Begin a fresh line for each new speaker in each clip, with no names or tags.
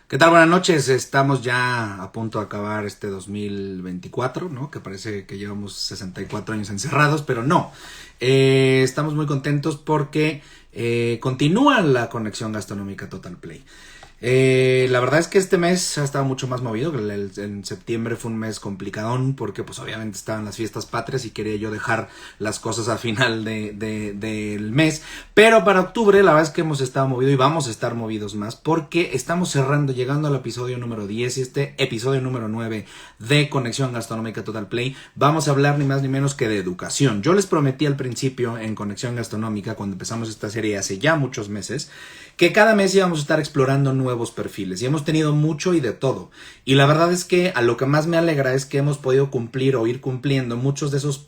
¿Qué tal? Buenas noches. Estamos ya a punto de acabar este 2024, ¿no? Que parece que llevamos 64 años encerrados, pero no. Estamos muy contentos porque continúa la conexión gastronómica Total Play. La verdad es que este mes ha estado mucho más movido. En septiembre fue un mes complicadón porque pues obviamente estaban las fiestas patrias y quería yo dejar las cosas al final del mes. Pero para octubre la verdad es que hemos estado movidos y vamos a estar movidos más porque estamos cerrando, llegando al episodio número 10 y este episodio número 9 de Conexión Gastronómica Total Play. Vamos a hablar ni más ni menos que de educación. Yo les prometí al principio en Conexión Gastronómica, cuando empezamos esta serie hace ya muchos meses, que cada mes íbamos a estar explorando nuevos perfiles y hemos tenido mucho y de todo. Y la verdad es que a lo que más me alegra es que hemos podido cumplir o ir cumpliendo muchos de esos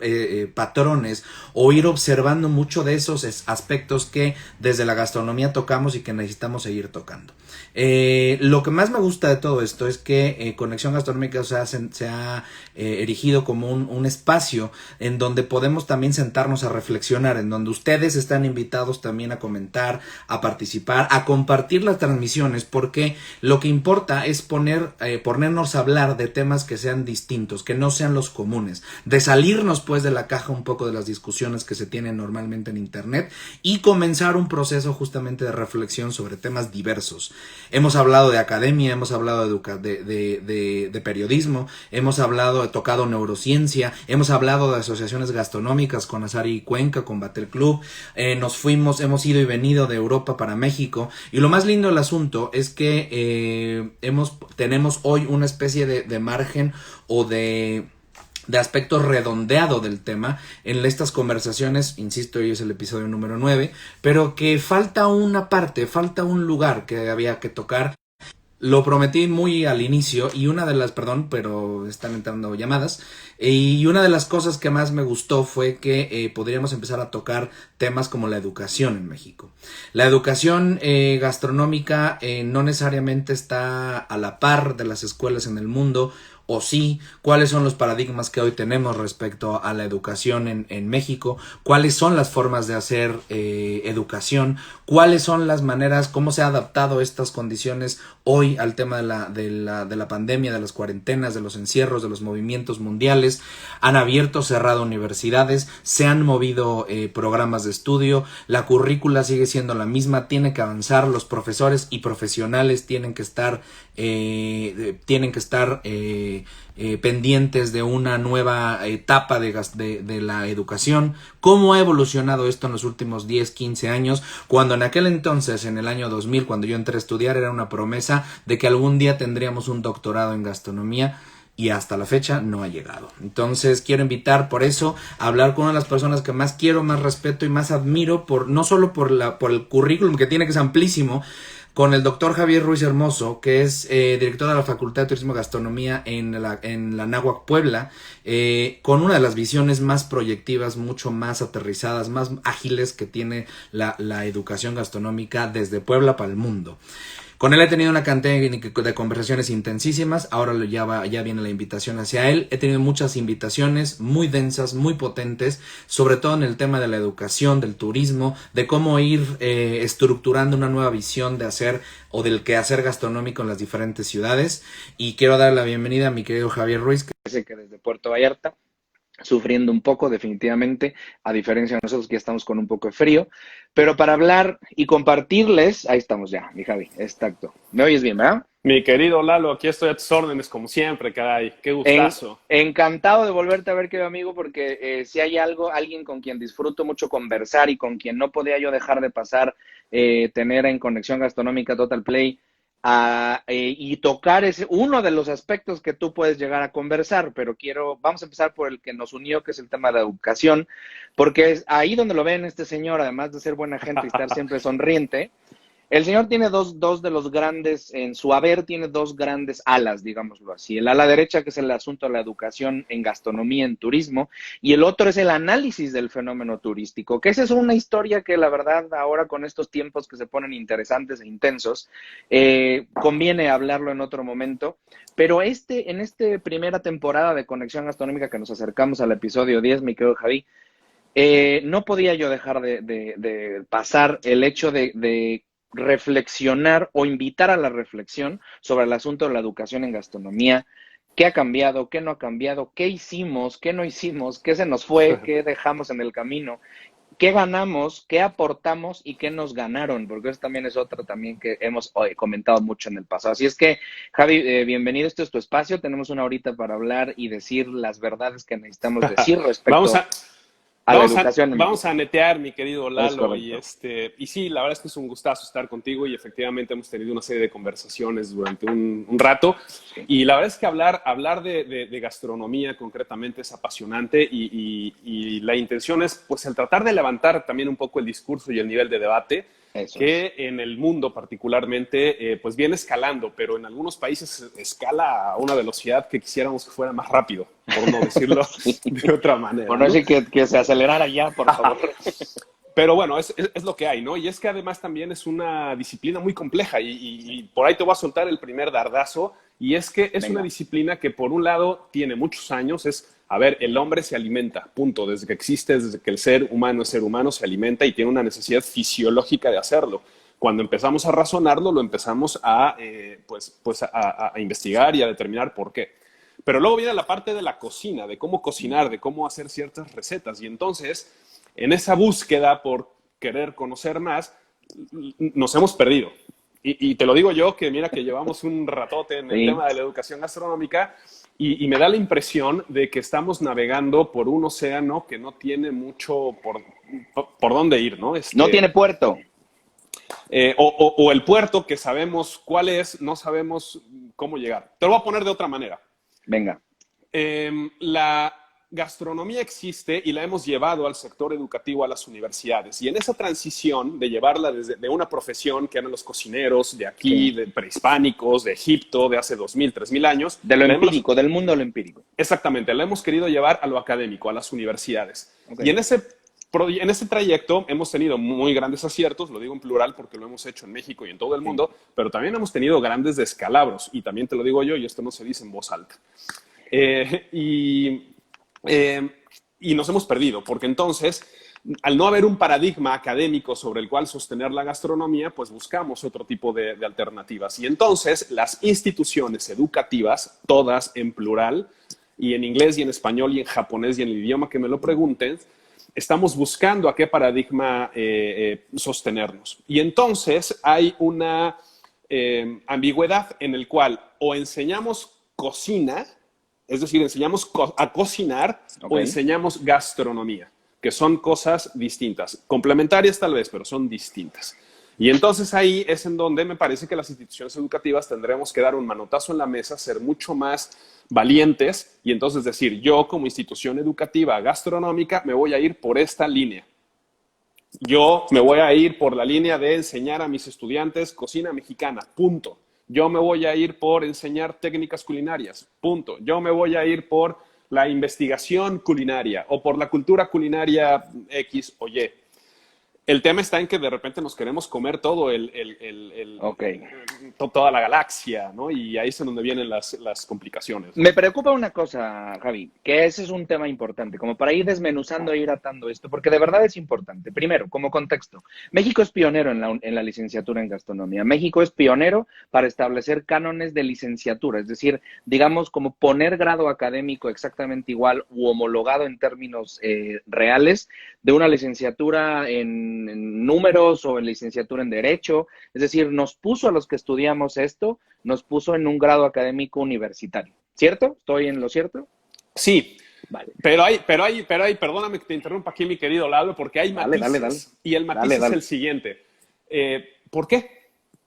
patrones o ir observando mucho de esos aspectos que desde la gastronomía tocamos y que necesitamos seguir tocando. Lo que más me gusta de todo esto es que Conexión Gastronómica se ha erigido como un espacio en donde podemos también sentarnos a reflexionar, en donde ustedes están invitados también a comentar, a participar, a compartir las transmisiones, porque lo que importa es ponernos a hablar de temas que sean distintos, que no sean los comunes, de salirnos pues de la caja un poco de las discusiones que se tienen normalmente en internet y comenzar un proceso justamente de reflexión sobre temas diversos. Hemos hablado de academia, hemos hablado de periodismo, hemos tocado neurociencia, hemos hablado de asociaciones gastronómicas con Azari y Cuenca, con Batel Club, hemos ido y venido de Europa para México, y lo más lindo del asunto es que tenemos hoy una especie de margen o de aspecto redondeado del tema en estas conversaciones. Insisto, hoy es el episodio número 9, pero que falta una parte, falta un lugar que había que tocar. Lo prometí muy al inicio y perdón, pero están entrando llamadas, y una de las cosas que más me gustó fue que podríamos empezar a tocar temas como la educación en México. La educación gastronómica no necesariamente está a la par de las escuelas en el mundo, o sí, cuáles son los paradigmas que hoy tenemos respecto a la educación en México, cuáles son las formas de hacer educación, cuáles son las maneras, cómo se ha adaptado estas condiciones hoy al tema de la pandemia, de las cuarentenas, de los encierros, de los movimientos mundiales. Han abierto, cerrado universidades, se han movido programas de estudio, la currícula sigue siendo la misma, tiene que avanzar, los profesores y profesionales tienen que estar pendientes de una nueva etapa de la educación. ¿Cómo ha evolucionado esto en los últimos 10, 15 años? Cuando en aquel entonces, en el año 2000, cuando yo entré a estudiar, era una promesa de que algún día tendríamos un doctorado en gastronomía, y hasta la fecha no ha llegado. Entonces quiero invitar por eso a hablar con una de las personas que más quiero, más respeto y más admiro, no solo por el currículum que tiene, que es amplísimo, con el doctor Javier Ruiz Hermoso, que es director de la Facultad de Turismo y Gastronomía en la Anáhuac Puebla, con una de las visiones más proyectivas, mucho más aterrizadas, más ágiles que tiene la educación gastronómica desde Puebla para el mundo. Con él he tenido una cantidad de conversaciones intensísimas. Ahora ya viene la invitación hacia él. He tenido muchas invitaciones muy densas, muy potentes, sobre todo en el tema de la educación, del turismo, de cómo ir estructurando una nueva visión de hacer o del quehacer gastronómico en las diferentes ciudades. Y quiero dar la bienvenida a mi querido Javier Ruiz, que parece que desde Puerto Vallarta, sufriendo un poco definitivamente, a diferencia de nosotros que ya estamos con un poco de frío, pero para hablar y compartirles, ahí estamos ya, mi Javi, exacto. ¿Me oyes bien, verdad?
Mi querido Lalo, aquí estoy a tus órdenes como siempre, caray. Qué gustazo.
Encantado de volverte a ver, querido amigo, porque si hay alguien con quien disfruto mucho conversar y con quien no podía yo dejar de pasar, tener en Conexión Gastronómica Total Play y tocar uno de los aspectos que tú puedes llegar a conversar, pero vamos a empezar por el que nos unió, que es el tema de la educación, porque es ahí donde lo ven este señor, además de ser buena gente y estar siempre sonriente. El señor tiene dos de los grandes, en su haber tiene dos grandes alas, digámoslo así. El ala derecha, que es el asunto de la educación en gastronomía, en turismo, y el otro es el análisis del fenómeno turístico, que esa es una historia que la verdad ahora con estos tiempos que se ponen interesantes e intensos, conviene hablarlo en otro momento. Pero en esta primera temporada de Conexión Gastronómica que nos acercamos al episodio 10, mi querido Javi, no podía yo dejar de pasar el hecho de reflexionar o invitar a la reflexión sobre el asunto de la educación en gastronomía. ¿Qué ha cambiado? ¿Qué no ha cambiado? ¿Qué hicimos? ¿Qué no hicimos? ¿Qué se nos fue? ¿Qué dejamos en el camino? ¿Qué ganamos? ¿Qué aportamos? ¿Y qué nos ganaron? Porque eso también es otro también que hemos comentado mucho en el pasado. Así es que, Javi, bienvenido. Este es tu espacio. Tenemos una horita para hablar y decir las verdades que necesitamos decir respecto a la educación.
Vamos a netear, mi querido Lalo, y sí, la verdad es que es un gustazo estar contigo y efectivamente hemos tenido una serie de conversaciones durante un rato,
Sí.
y la verdad es que hablar de gastronomía concretamente es apasionante y la intención es pues el tratar de levantar también un poco el discurso y el nivel de debate que en el mundo particularmente pues viene escalando, pero en algunos países escala a una velocidad que quisiéramos que fuera más rápido, por no decirlo de otra manera.
Por no decir que se acelerara ya, por favor.
Pero bueno, es lo que hay, ¿no? Y es que además también es una disciplina muy compleja y por ahí te voy a soltar el primer dardazo, y es que es una disciplina que por un lado tiene muchos años, a ver, el hombre se alimenta, punto, desde que existe, desde que el ser humano es ser humano, se alimenta y tiene una necesidad fisiológica de hacerlo. Cuando empezamos a razonarlo, lo empezamos a investigar y a determinar por qué. Pero luego viene la parte de la cocina, de cómo cocinar, de cómo hacer ciertas recetas, y entonces en esa búsqueda por querer conocer más, nos hemos perdido. Y te lo digo yo, que mira que llevamos un ratote en el tema de la educación gastronómica y me da la impresión de que estamos navegando por un océano que no tiene mucho por dónde ir, ¿no?
No tiene puerto.
O el puerto que sabemos cuál es, no sabemos cómo llegar. Te lo voy a poner de otra manera.
Venga.
La gastronomía existe y la hemos llevado al sector educativo, a las universidades. Y en esa transición de llevarla de una profesión que eran los cocineros de aquí, de prehispánicos, de Egipto, de hace 2000, 3000 años.
De lo empírico, del mundo de lo empírico.
Exactamente, la hemos querido llevar a lo académico, a las universidades. Y en ese trayecto hemos tenido muy grandes aciertos, lo digo en plural porque lo hemos hecho en México y en todo el mundo, pero también hemos tenido grandes descalabros, y también te lo digo yo, y esto no se dice en voz alta. Y nos hemos perdido, porque entonces, al no haber un paradigma académico sobre el cual sostener la gastronomía, pues buscamos otro tipo de alternativas. Y entonces las instituciones educativas, todas en plural, y en inglés y en español y en japonés y en el idioma que me lo pregunten, estamos buscando a qué paradigma sostenernos. Y entonces hay una ambigüedad en el cual o enseñamos cocina, es decir, enseñamos a cocinar, o enseñamos gastronomía, que son cosas distintas, complementarias tal vez, pero son distintas. Y entonces ahí es en donde me parece que las instituciones educativas tendremos que dar un manotazo en la mesa, ser mucho más valientes y entonces decir, yo como institución educativa gastronómica me voy a ir por esta línea. Yo me voy a ir por la línea de enseñar a mis estudiantes cocina mexicana, punto. Yo me voy a ir por enseñar técnicas culinarias, punto. Yo me voy a ir por la investigación culinaria o por la cultura culinaria X o Y. El tema está en que de repente nos queremos comer todo toda la galaxia, ¿no? Y ahí es en donde vienen las complicaciones, ¿no?
Me preocupa una cosa, Javi, que ese es un tema importante, como para ir desmenuzando e ir atando esto, porque de verdad es importante. Primero, como contexto, México es pionero en la licenciatura en gastronomía. México es pionero para establecer cánones de licenciatura, es decir, digamos, como poner grado académico exactamente igual u homologado en términos reales de una licenciatura en números o en licenciatura en Derecho. Es decir, nos puso a los que estudiamos esto, nos puso en un grado académico universitario. ¿Cierto? ¿Estoy en lo cierto?
Sí.
Vale.
Pero hay, perdóname que te interrumpa aquí, mi querido Lalo, porque hay matices. Dale. Y el matiz es el siguiente. ¿Por qué?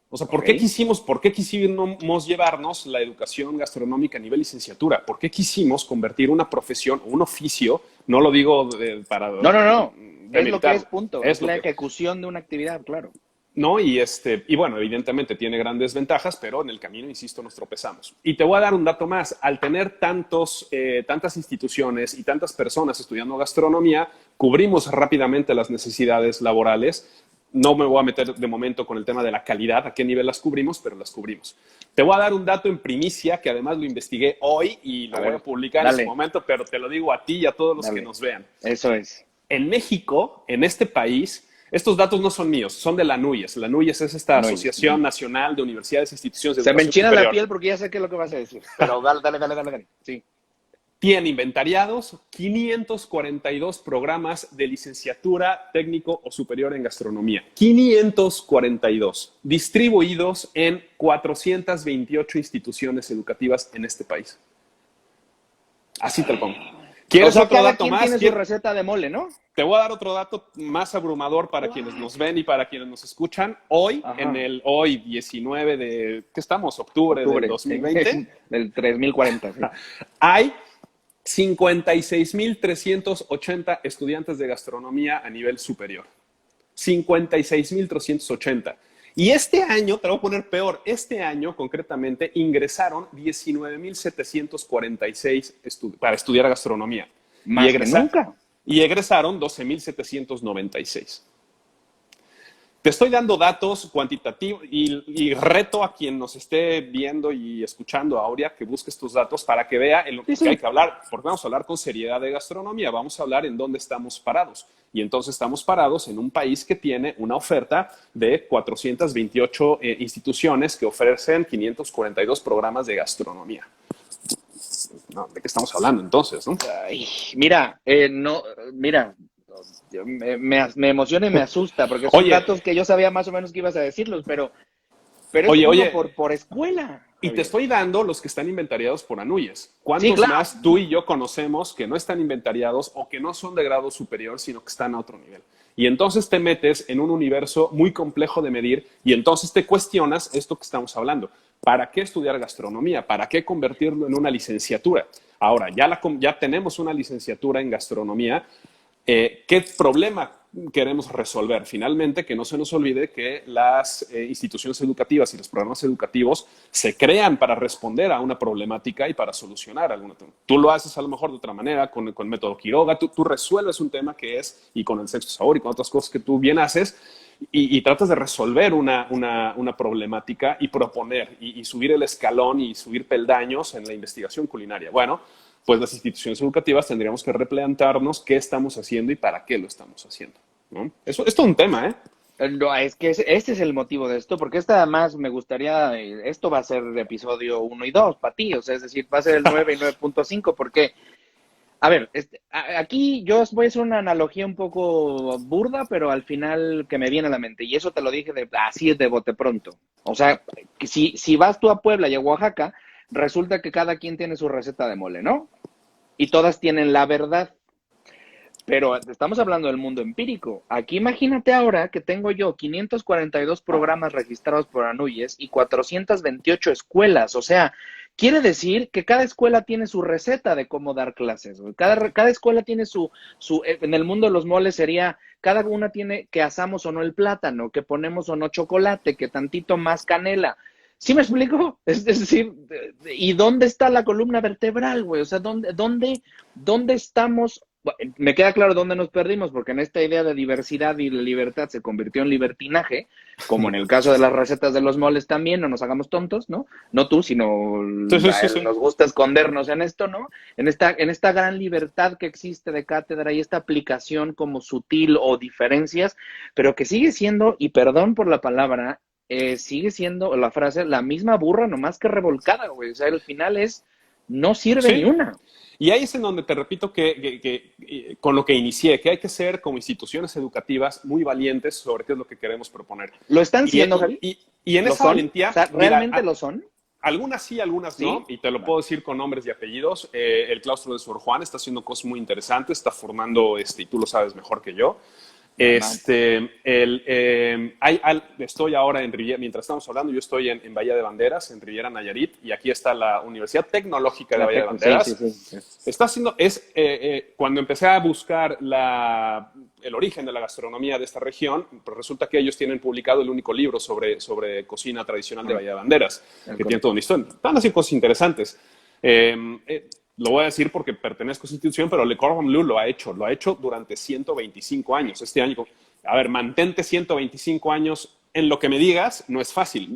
O sea, ¿por qué quisimos llevarnos la educación gastronómica a nivel licenciatura? ¿Por qué quisimos convertir una profesión, un oficio, no lo digo para...
No. Es lo que es, punto. Es la ejecución de una actividad, claro.
¿No? Y bueno, evidentemente tiene grandes ventajas, pero en el camino, insisto, nos tropezamos. Y te voy a dar un dato más. Al tener tantas instituciones y tantas personas estudiando gastronomía, cubrimos rápidamente las necesidades laborales. No me voy a meter de momento con el tema de la calidad, a qué nivel las cubrimos, pero las cubrimos. Te voy a dar un dato en primicia, que además lo investigué hoy y lo voy a publicar en su momento, pero te lo digo a ti y a todos los que nos vean.
Eso es.
En México, en este país, Estos datos no son míos, son de la NUYES. La NUYES es esta
NUYES.
Asociación Nacional de Universidades e Instituciones de
Se me
Educación
enchina la
Superior.
piel porque ya sé qué es lo que vas a decir. Pero dale. Sí.
Tiene inventariados 542 programas de licenciatura, técnico o superior en gastronomía. 542, distribuidos en 428 instituciones educativas en este país. Así te lo pongo. ¿Quieres
O sea,
otro
cada
dato
quien
más?
tiene su receta de mole, ¿no?
Te voy a dar otro dato más abrumador para quienes nos ven y para quienes nos escuchan. Hoy,
Ajá.
hoy 19 de, ¿qué estamos? Octubre del 2020.
Del 3040, sí.
Hay 56,380 estudiantes de gastronomía a nivel superior. 56,380. Y este año, te lo voy a poner peor, este año concretamente ingresaron 19,746 para estudiar gastronomía.
Más que nunca.
Y egresaron 12,796. Te estoy dando datos cuantitativos y reto a quien nos esté viendo y escuchando, Aurea, que busque estos datos para que vea en lo que hay que hablar, porque vamos a hablar con seriedad de gastronomía, vamos a hablar en dónde estamos parados. Y entonces estamos parados en un país que tiene una oferta de 428 instituciones que ofrecen 542 programas de gastronomía. No, ¿de qué estamos hablando entonces, no?
Ay, mira, me emociona y me asusta porque son datos que yo sabía más o menos que ibas a decirlos, pero es por escuela.
Y te estoy dando los que están inventariados por ANUYES. ¿Cuántos más tú y yo conocemos que no están inventariados o que no son de grado superior, sino que están a otro nivel? Y entonces te metes en un universo muy complejo de medir y entonces te cuestionas esto que estamos hablando. ¿Para qué estudiar gastronomía? ¿Para qué convertirlo en una licenciatura? Ahora, ya tenemos una licenciatura en gastronomía. ¿Qué problema queremos resolver? Finalmente, que no se nos olvide que las instituciones educativas y los programas educativos se crean para responder a una problemática y para solucionar alguna. Tú lo haces a lo mejor de otra manera, con el método Quiroga, tú resuelves un tema que es, y con el sexto sabor y con otras cosas que tú bien haces, y tratas de resolver una problemática y proponer, y subir el escalón y subir peldaños en la investigación culinaria. Bueno, pues las instituciones educativas tendríamos que replantearnos qué estamos haciendo y para qué lo estamos haciendo, ¿no? Eso es todo un tema, ¿eh?
No, es que este es el motivo de esto, porque además me gustaría, esto va a ser episodio 1 y 2 para ti, o sea, es decir, va a ser el 9 y 9.5, porque, a ver, aquí yo voy a hacer una analogía un poco burda, pero al final que me viene a la mente, y eso te lo dije así de bote pronto. O sea, que si vas tú a Puebla y a Oaxaca, resulta que cada quien tiene su receta de mole, ¿no? Y todas tienen la verdad. Pero estamos hablando del mundo empírico. Aquí imagínate ahora que tengo yo 542 programas registrados por ANUYES y 428 escuelas. O sea, quiere decir que cada escuela tiene su receta de cómo dar clases. Cada escuela tiene en el mundo de los moles sería, cada una tiene que asamos o no el plátano, que ponemos o no chocolate, que tantito más canela. ¿Sí me explico? Es decir, ¿y dónde está la columna vertebral, güey? O sea, ¿dónde estamos? Me queda claro dónde nos perdimos, porque en esta idea de diversidad y libertad se convirtió en libertinaje, como en el caso de las recetas de los moles también, no nos hagamos tontos, ¿no? No tú, sino
Sí.
nos gusta escondernos en esto, ¿no? En esta gran libertad que existe de cátedra y esta aplicación como sutil o diferencias, pero que sigue siendo, y perdón por la palabra, sigue siendo la frase, la misma burra, nomás que revolcada, güey. O sea, el final no sirve ni una.
Y ahí es en donde te repito que con lo que inicié, que hay que ser como instituciones educativas muy valientes sobre qué es lo que queremos proponer.
¿Lo están siendo, Javi?
Y en esa valentía...
O sea, ¿realmente lo son?
Algunas sí, algunas no, y te lo puedo decir con nombres y apellidos. El claustro de Sor Juan está haciendo cosas muy interesantes, está formando, y tú lo sabes mejor que yo. Estoy ahora en Riviera, mientras estamos hablando, yo estoy en Bahía de Banderas, en Riviera Nayarit, y aquí está la Universidad Tecnológica de Bahía de Banderas.
Sí.
Está haciendo, cuando empecé a buscar el origen de la gastronomía de esta región, pues resulta que ellos tienen publicado el único libro sobre cocina tradicional de Bahía de Banderas, que tiene toda una historia. Están haciendo cosas interesantes. Lo voy a decir porque pertenezco a esa institución, pero Le Cordon Bleu lo ha hecho durante 125 años. Este año, a ver, mantente 125 años en lo que me digas, no es fácil.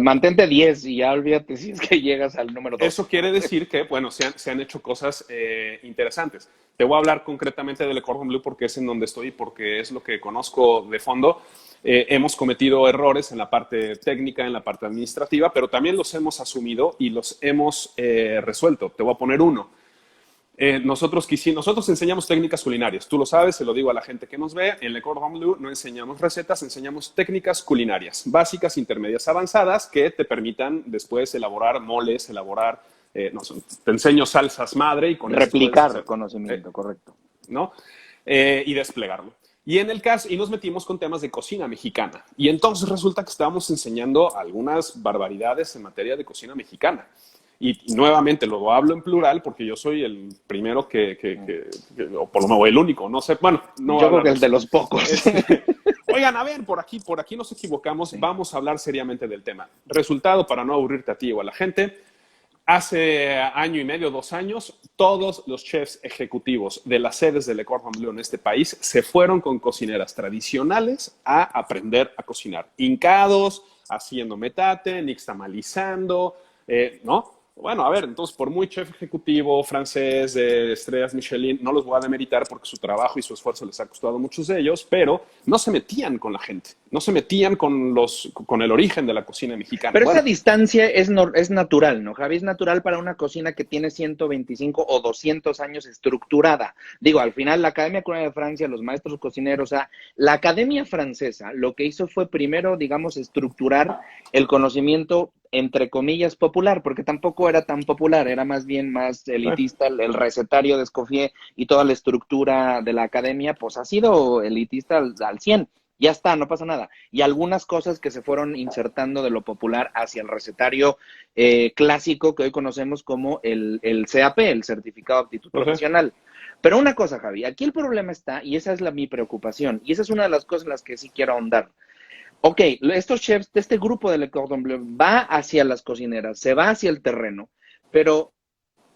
Mantente 10 y ya olvídate si es que llegas al número 2.
Eso quiere decir que, bueno, se han hecho cosas interesantes. Te voy a hablar concretamente del Cordon Bleu porque es en donde estoy, porque es lo que conozco de fondo. Hemos cometido errores en la parte técnica, en la parte administrativa, pero también los hemos asumido y los hemos resuelto. Te voy a poner uno. Nosotros enseñamos técnicas culinarias. Tú lo sabes, se lo digo a la gente que nos ve. En Le Cordon Bleu no enseñamos recetas, enseñamos técnicas culinarias, básicas, intermedias, avanzadas, que te permitan después elaborar moles, te enseño salsas madre y con
replicar
eso
conocimiento, correcto.
¿No? Y desplegarlo. Y nos metimos con temas de cocina mexicana. Y entonces resulta que estábamos enseñando algunas barbaridades en materia de cocina mexicana. Y nuevamente lo hablo en plural porque yo soy el primero o por lo menos el único, no sé, bueno, no.
Yo creo que es de los pocos.
Oigan, a ver, por aquí nos equivocamos, sí. Vamos a hablar seriamente del tema. Resultado, para no aburrirte a ti o a la gente, hace año y medio, 2 años, todos los chefs ejecutivos de las sedes de Le Cordon Bleu en este país se fueron con cocineras tradicionales a aprender a cocinar. Hincados, haciendo metate, nixtamalizando, ¿no? Bueno, a ver, entonces, por muy chef ejecutivo francés de estrellas Michelin, no los voy a demeritar porque su trabajo y su esfuerzo les ha costado a muchos de ellos, pero no se metían con la gente, no se metían con el origen de la cocina mexicana.
Pero esa distancia es natural, ¿no, Javi? Es natural para una cocina que tiene 125 o 200 años estructurada. Digo, al final, la Academia Culinaria de Francia, los maestros cocineros, o sea, la Academia Francesa lo que hizo fue primero, digamos, estructurar el conocimiento entre comillas, popular, porque tampoco era tan popular, era más bien más elitista, el recetario de Escoffier y toda la estructura de la academia, pues ha sido elitista al 100, ya está, no pasa nada. Y algunas cosas que se fueron insertando de lo popular hacia el recetario clásico que hoy conocemos como el CAP, el Certificado de Aptitud Profesional. Pero una cosa, Javi, aquí el problema está, y esa es mi preocupación, y esa es una de las cosas en las que sí quiero ahondar. Ok, estos chefs de este grupo de Le Cordon Bleu va hacia las cocineras, se va hacia el terreno, pero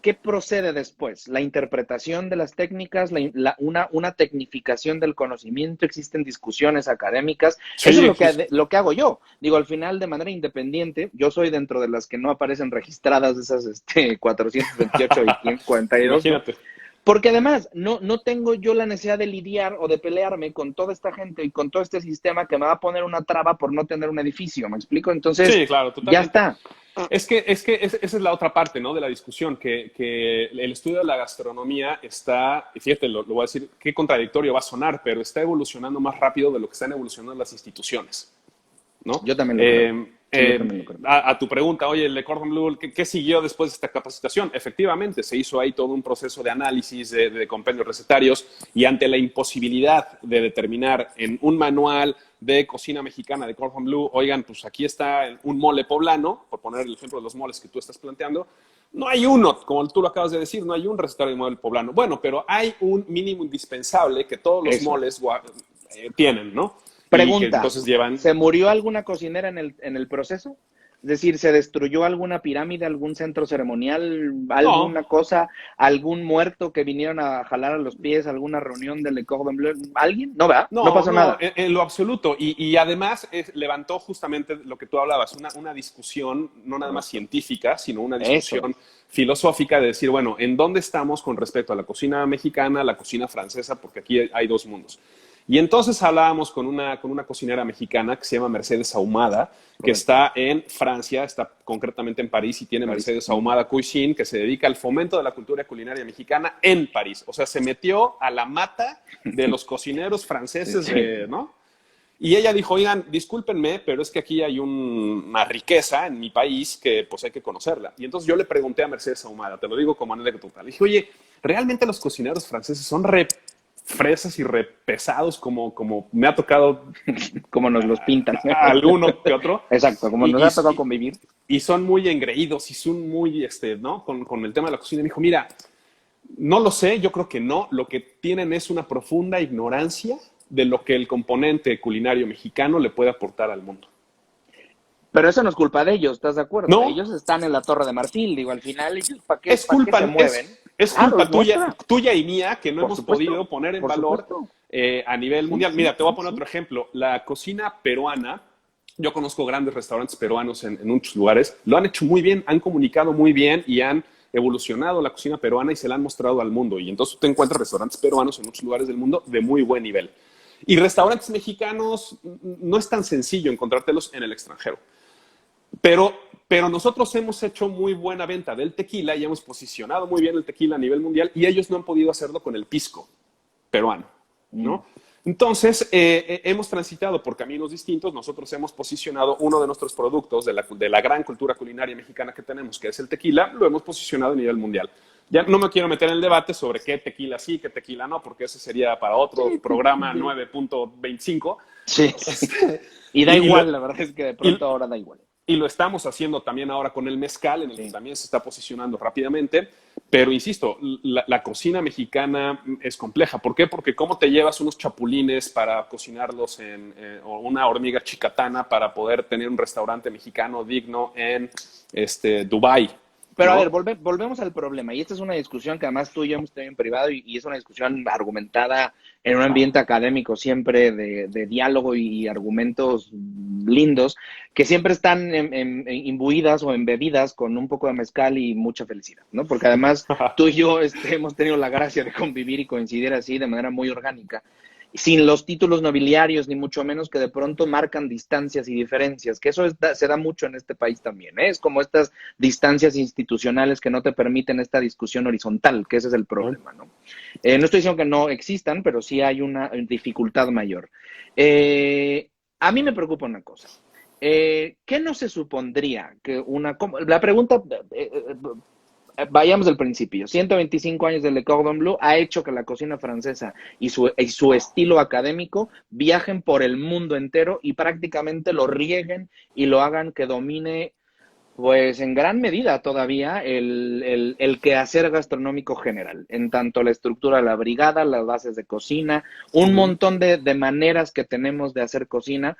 ¿qué procede después? La interpretación de las técnicas, una tecnificación del conocimiento, existen discusiones académicas. Sí, eso es lo que hago yo. Digo, al final, de manera independiente, yo soy dentro de las que no aparecen registradas de esas 428 y 42. Imagínate. Porque además, no tengo yo la necesidad de lidiar o de pelearme con toda esta gente y con todo este sistema que me va a poner una traba por no tener un edificio, ¿me explico? Entonces, sí, claro, ya está.
Es que esa es la otra parte, ¿no?, de la discusión, que el estudio de la gastronomía está, fíjate, lo voy a decir, qué contradictorio va a sonar, pero está evolucionando más rápido de lo que están evolucionando las instituciones, ¿no?
Yo también lo creo.
A tu pregunta, oye, Le Cordon Bleu, ¿qué siguió después de esta capacitación? Efectivamente, se hizo ahí todo un proceso de análisis de compendios recetarios y ante la imposibilidad de determinar en un manual de cocina mexicana de Cordon Bleu, oigan, pues aquí está un mole poblano, por poner el ejemplo de los moles que tú estás planteando, no hay uno, como tú lo acabas de decir, no hay un recetario de mole poblano. Bueno, pero hay un mínimo indispensable que todos los moles tienen, ¿no?
Pregunta,
entonces
¿se murió alguna cocinera en el proceso? Es decir, ¿se destruyó alguna pirámide, algún centro ceremonial, alguna cosa, algún muerto que vinieron a jalar a los pies, alguna reunión del Le Cordon Bleu? ¿Alguien? No, ¿verdad? No pasó nada.
En lo absoluto. Y además levantó justamente lo que tú hablabas, una discusión no nada más científica, sino una discusión filosófica de decir, bueno, ¿en dónde estamos con respecto a la cocina mexicana, la cocina francesa? Porque aquí hay dos mundos. Y entonces hablábamos con una cocinera mexicana que se llama Mercedes Ahumada, que está en Francia, está concretamente en París y tiene Mercedes Ahumada Cuisine, que se dedica al fomento de la cultura culinaria mexicana en París. O sea, se metió a la mata de los cocineros franceses, ¿no? Y ella dijo, oigan, discúlpenme, pero es que aquí hay una riqueza en mi país que pues hay que conocerla. Y entonces yo le pregunté a Mercedes Ahumada, te lo digo como anécdota, le dije, oye, ¿realmente los cocineros franceses son fresas y repesados como me ha tocado,
como nos los pintan,
alguno que otro?
Exacto, como nos ha tocado convivir,
y son muy engreídos y son muy ¿no? con el tema de la cocina. Me dijo, mira, no lo sé, yo creo que no, lo que tienen es una profunda ignorancia de lo que el componente culinario mexicano le puede aportar al mundo.
Pero eso no es culpa de ellos, ¿estás de acuerdo?
No.
Ellos están en la Torre de Marfil, digo, al final ellos ¿para qué se mueven?
Es culpa tuya y mía que no hemos podido poner en valor a nivel mundial. Mira, te voy a poner otro ejemplo. La cocina peruana, yo conozco grandes restaurantes peruanos en muchos lugares, lo han hecho muy bien, han comunicado muy bien y han evolucionado la cocina peruana y se la han mostrado al mundo. Y entonces tú te encuentras restaurantes peruanos en muchos lugares del mundo de muy buen nivel. Y restaurantes mexicanos no es tan sencillo encontrártelos en el extranjero. Pero nosotros hemos hecho muy buena venta del tequila y hemos posicionado muy bien el tequila a nivel mundial y ellos no han podido hacerlo con el pisco peruano, ¿no? Entonces, hemos transitado por caminos distintos. Nosotros hemos posicionado uno de nuestros productos de la gran cultura culinaria mexicana que tenemos, que es el tequila, lo hemos posicionado a nivel mundial. Ya no me quiero meter en el debate sobre qué tequila sí, qué tequila no, porque ese sería para otro programa 9.25.
Sí. Y da igual, la verdad es que de pronto ahora da igual.
Y lo estamos haciendo también ahora con el mezcal, en el que también se está posicionando rápidamente. Pero insisto, la cocina mexicana es compleja. ¿Por qué? Porque ¿cómo te llevas unos chapulines para cocinarlos o una hormiga chicatana para poder tener un restaurante mexicano digno en Dubái?
Pero
¿no?
a ver, volvemos al problema. Y esta es una discusión que además tú y yo hemos tenido en privado y es una discusión argumentada en un ambiente académico siempre de diálogo y argumentos lindos que siempre están imbuidas o embebidas con un poco de mezcal y mucha felicidad, ¿no? Porque además tú y yo hemos tenido la gracia de convivir y coincidir así de manera muy orgánica, sin los títulos nobiliarios, ni mucho menos que de pronto marcan distancias y diferencias, que eso se da mucho en este país también, ¿eh? Es como estas distancias institucionales que no te permiten esta discusión horizontal, que ese es el problema, ¿no? No estoy diciendo que no existan, pero sí hay una dificultad mayor. A mí me preocupa una cosa. ¿Qué no se supondría que la pregunta... vayamos del principio. 125 años de Le Cordon Bleu ha hecho que la cocina francesa y su estilo académico viajen por el mundo entero y prácticamente lo rieguen y lo hagan que domine, pues en gran medida todavía, el quehacer gastronómico general. En tanto la estructura de la brigada, las bases de cocina, un montón de maneras que tenemos de hacer cocina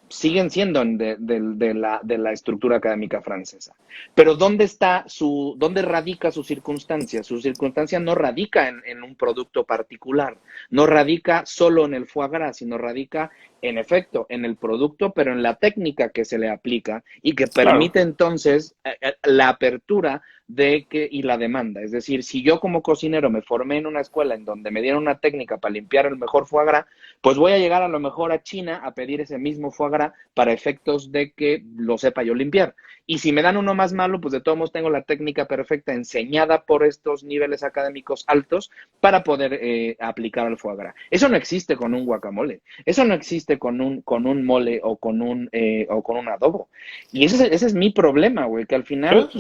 siguen siendo de la estructura académica francesa. Pero ¿dónde radica su circunstancia? Su circunstancia no radica en un producto particular, no radica solo en el foie gras, sino radica, en efecto, en el producto, pero en la técnica que se le aplica y que permite entonces la apertura y la demanda. Es decir, si yo como cocinero me formé en una escuela en donde me dieron una técnica para limpiar el mejor foie gras, pues voy a llegar a lo mejor a China a pedir ese mismo foie gras para efectos de que lo sepa yo limpiar. Y si me dan uno más malo, pues de todos modos tengo la técnica perfecta enseñada por estos niveles académicos altos para poder aplicar al foie gras. Eso no existe con un guacamole. Eso no existe con un mole o con un adobo. Y ese es mi problema, güey, que al final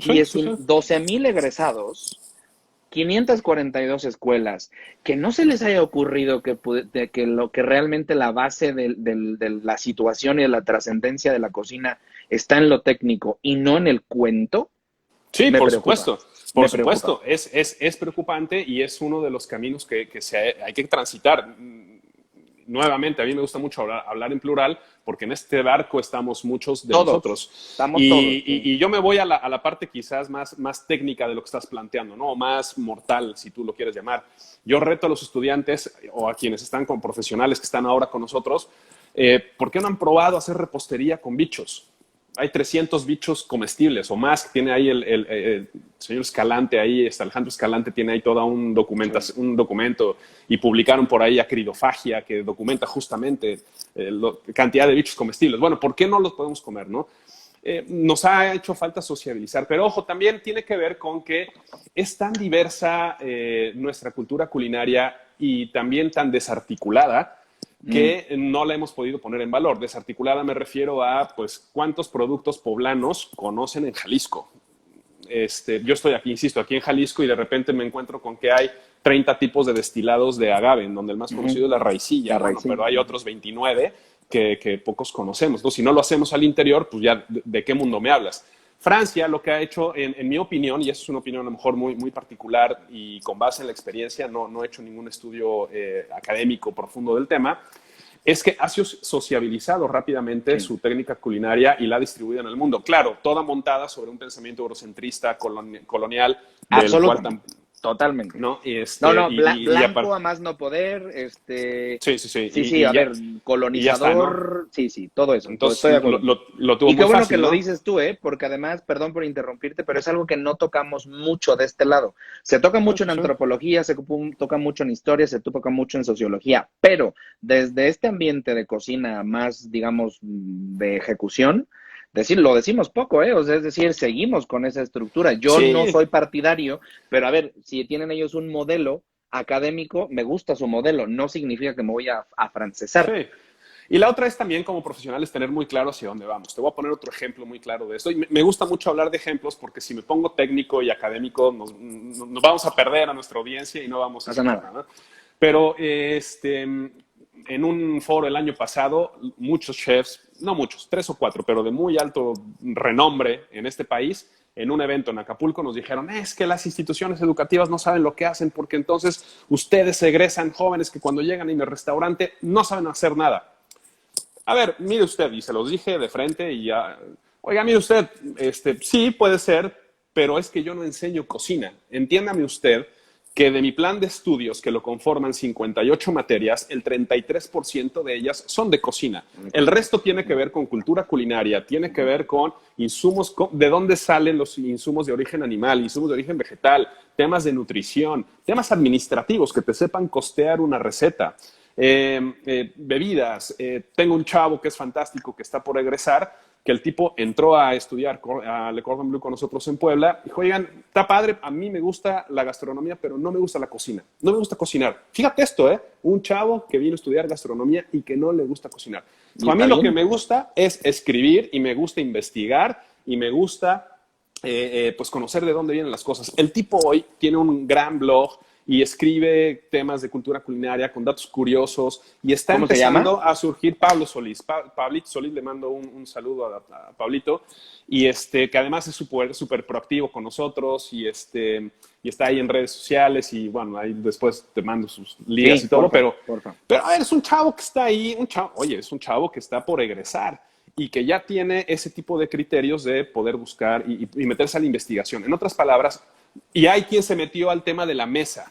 12,000 egresados, 542 escuelas, que no se les haya ocurrido que realmente la base de la situación y de la trascendencia de la cocina está en lo técnico y no en el cuento.
Sí, por supuesto. Por supuesto, es preocupante y es uno de los caminos que hay que transitar. Nuevamente, a mí me gusta mucho hablar en plural porque en este barco estamos muchos de nosotros.
Estamos todos.
Y yo me voy a la parte quizás más técnica de lo que estás planteando, ¿no? O más mortal, si tú lo quieres llamar. Yo reto a los estudiantes o a quienes están con profesionales que están ahora con nosotros, ¿por qué no han probado hacer repostería con bichos? Hay 300 bichos comestibles o más. Tiene ahí el señor Escalante, Alejandro Escalante tiene ahí todo un documento y publicaron por ahí Acridofagia que documenta justamente la cantidad de bichos comestibles. Bueno, ¿por qué no los podemos comer, no? Nos ha hecho falta sociabilizar, pero ojo, también tiene que ver con que es tan diversa nuestra cultura culinaria y también tan desarticulada que no la hemos podido poner en valor. Desarticulada me refiero a, pues, cuántos productos poblanos conocen en Jalisco. Yo estoy aquí, insisto, aquí en Jalisco y de repente me encuentro con que hay 30 tipos de destilados de agave, en donde el más conocido es la raicilla, pero hay otros 29 que pocos conocemos. Entonces, si no lo hacemos al interior, pues ya, ¿de qué mundo me hablas? Francia lo que ha hecho, en mi opinión, y esa es una opinión a lo mejor muy, muy particular y con base en la experiencia, no he hecho ningún estudio académico profundo del tema, es que ha sociabilizado rápidamente su técnica culinaria y la ha distribuido en el mundo. Claro, toda montada sobre un pensamiento eurocentrista, colonial, del cual
Totalmente.
¿no?
Blanco a más no poder,
Sí,
a ver, colonizador,
está, ¿no?
sí, todo eso.
Entonces,
estoy de acuerdo.
lo tuvo
Y qué
muy
bueno
fácil,
que lo
¿no?
dices tú, porque además, perdón por interrumpirte, pero es algo que no tocamos mucho de este lado. Se toca mucho en
Sí.
antropología, se toca mucho en historia, se toca mucho en sociología, pero desde este ambiente de cocina más, digamos, de ejecución, lo decimos poco, O sea, es decir, seguimos con esa estructura. Yo no
Sí,
soy partidario, pero a ver, si tienen ellos un modelo académico, me gusta su modelo, no significa que me voy a afrancesar.
sí. Y la otra es también como profesionales tener muy claro hacia dónde vamos. Te voy a poner otro ejemplo muy claro de esto. Y me gusta mucho hablar de ejemplos porque si me pongo técnico y académico nos vamos a perder a nuestra audiencia y no vamos a
Pasa
escuchar
nada.
nada. Pero en un foro el año pasado, muchos chefs, no muchos, 3 o 4, pero de muy alto renombre en este país, en un evento en Acapulco nos dijeron, es que las instituciones educativas no saben lo que hacen porque entonces ustedes egresan jóvenes que cuando llegan a mi restaurante no saben hacer nada. A ver, mire usted, y se los dije de frente y ya, oiga, mire usted, sí puede ser, pero es que yo no enseño cocina. Entiéndame usted que de mi plan de estudios, que lo conforman 58 materias, el 33% de ellas son de cocina. El resto tiene que ver con cultura culinaria, tiene que ver con insumos, de dónde salen los insumos de origen animal, insumos de origen vegetal, temas de nutrición, temas administrativos, que te sepan costear una receta. Bebidas. Tengo un chavo que es fantástico, que está por egresar, que el tipo entró a estudiar a Le Cordon Bleu con nosotros en Puebla. Dijo, oigan, está padre, a mí me gusta la gastronomía, pero no me gusta la cocina. No me gusta cocinar. Fíjate esto, un chavo que vino a estudiar gastronomía y que no le gusta cocinar. A mí lo que me gusta es escribir y me gusta investigar y me gusta pues conocer de dónde vienen las cosas. El tipo hoy tiene un gran blog y escribe temas de cultura culinaria con datos curiosos y está empezando a surgir Pablo Solís. Pablito Solís, le mando un saludo a Pablito, y que además es súper proactivo con nosotros y está ahí en redes sociales y bueno, ahí después te mando sus ligas y todo, pero a ver, es un chavo que está ahí, es un chavo que está por egresar y que ya tiene ese tipo de criterios de poder buscar y meterse a la investigación. En otras palabras, y hay quien se metió al tema de la mesa.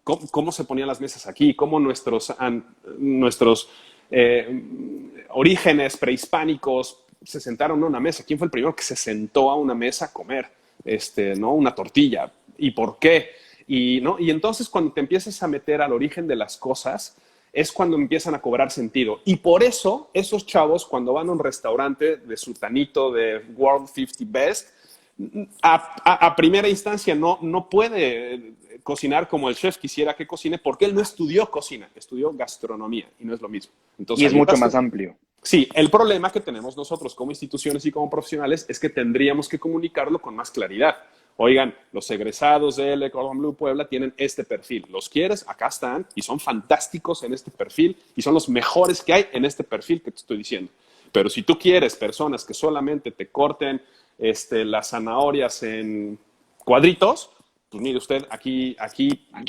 ¿Cómo se ponían las mesas aquí? ¿Cómo nuestros orígenes prehispánicos se sentaron a una mesa? ¿Quién fue el primero que se sentó a una mesa a comer ¿no? una tortilla? ¿Y por qué? Y entonces cuando te empiezas a meter al origen de las cosas, es cuando empiezan a cobrar sentido. Y por eso, esos chavos, cuando van a un restaurante de Sultanito, de World 50 Best, a primera instancia no puede cocinar como el chef quisiera que cocine porque él no estudió cocina, estudió gastronomía y no es lo mismo. Entonces,
y es mucho más amplio.
Sí, el problema que tenemos nosotros como instituciones y como profesionales es que tendríamos que comunicarlo con más claridad. Oigan, los egresados de Le Cordon Bleu Puebla tienen este perfil. ¿Los quieres? Acá están y son fantásticos en este perfil y son los mejores que hay en este perfil que te estoy diciendo. Pero si tú quieres personas que solamente te corten las zanahorias en cuadritos, pues mire usted, aquí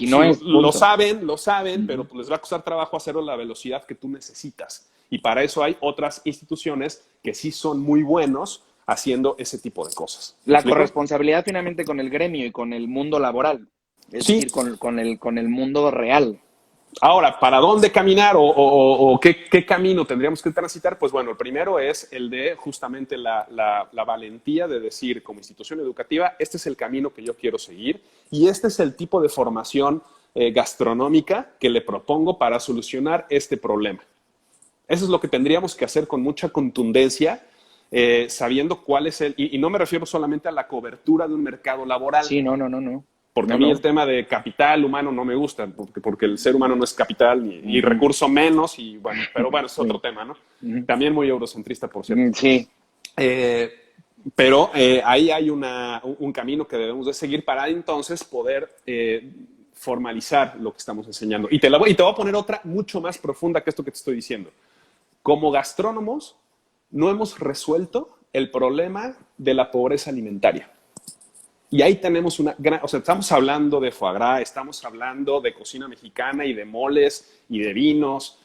no es.
Lo saben, pero pues les va a costar trabajo hacerlo a la velocidad que tú necesitas. Y para eso hay otras instituciones que sí son muy buenos haciendo ese tipo de cosas.
La corresponsabilidad finalmente con el gremio y con el mundo laboral, es decir, con el mundo real.
Ahora, ¿para dónde caminar o qué camino tendríamos que transitar? Pues bueno, el primero es el de justamente la valentía de decir como institución educativa, este es el camino que yo quiero seguir y este es el tipo de formación gastronómica que le propongo para solucionar este problema. Eso es lo que tendríamos que hacer con mucha contundencia, sabiendo cuál es y no me refiero solamente a la cobertura de un mercado laboral.
Sí, no.
Porque a mí el tema de capital humano no me gusta, porque el ser humano no es capital y recurso menos, y bueno, pero bueno, es otro tema, ¿no? También muy eurocentrista, por cierto.
Sí.
Pero ahí hay un camino que debemos de seguir para entonces poder formalizar lo que estamos enseñando. Y te voy a poner otra mucho más profunda que esto que te estoy diciendo. Como gastrónomos, no hemos resuelto el problema de la pobreza alimentaria. Y ahí tenemos estamos hablando de foie gras, estamos hablando de cocina mexicana y de moles y de vinos.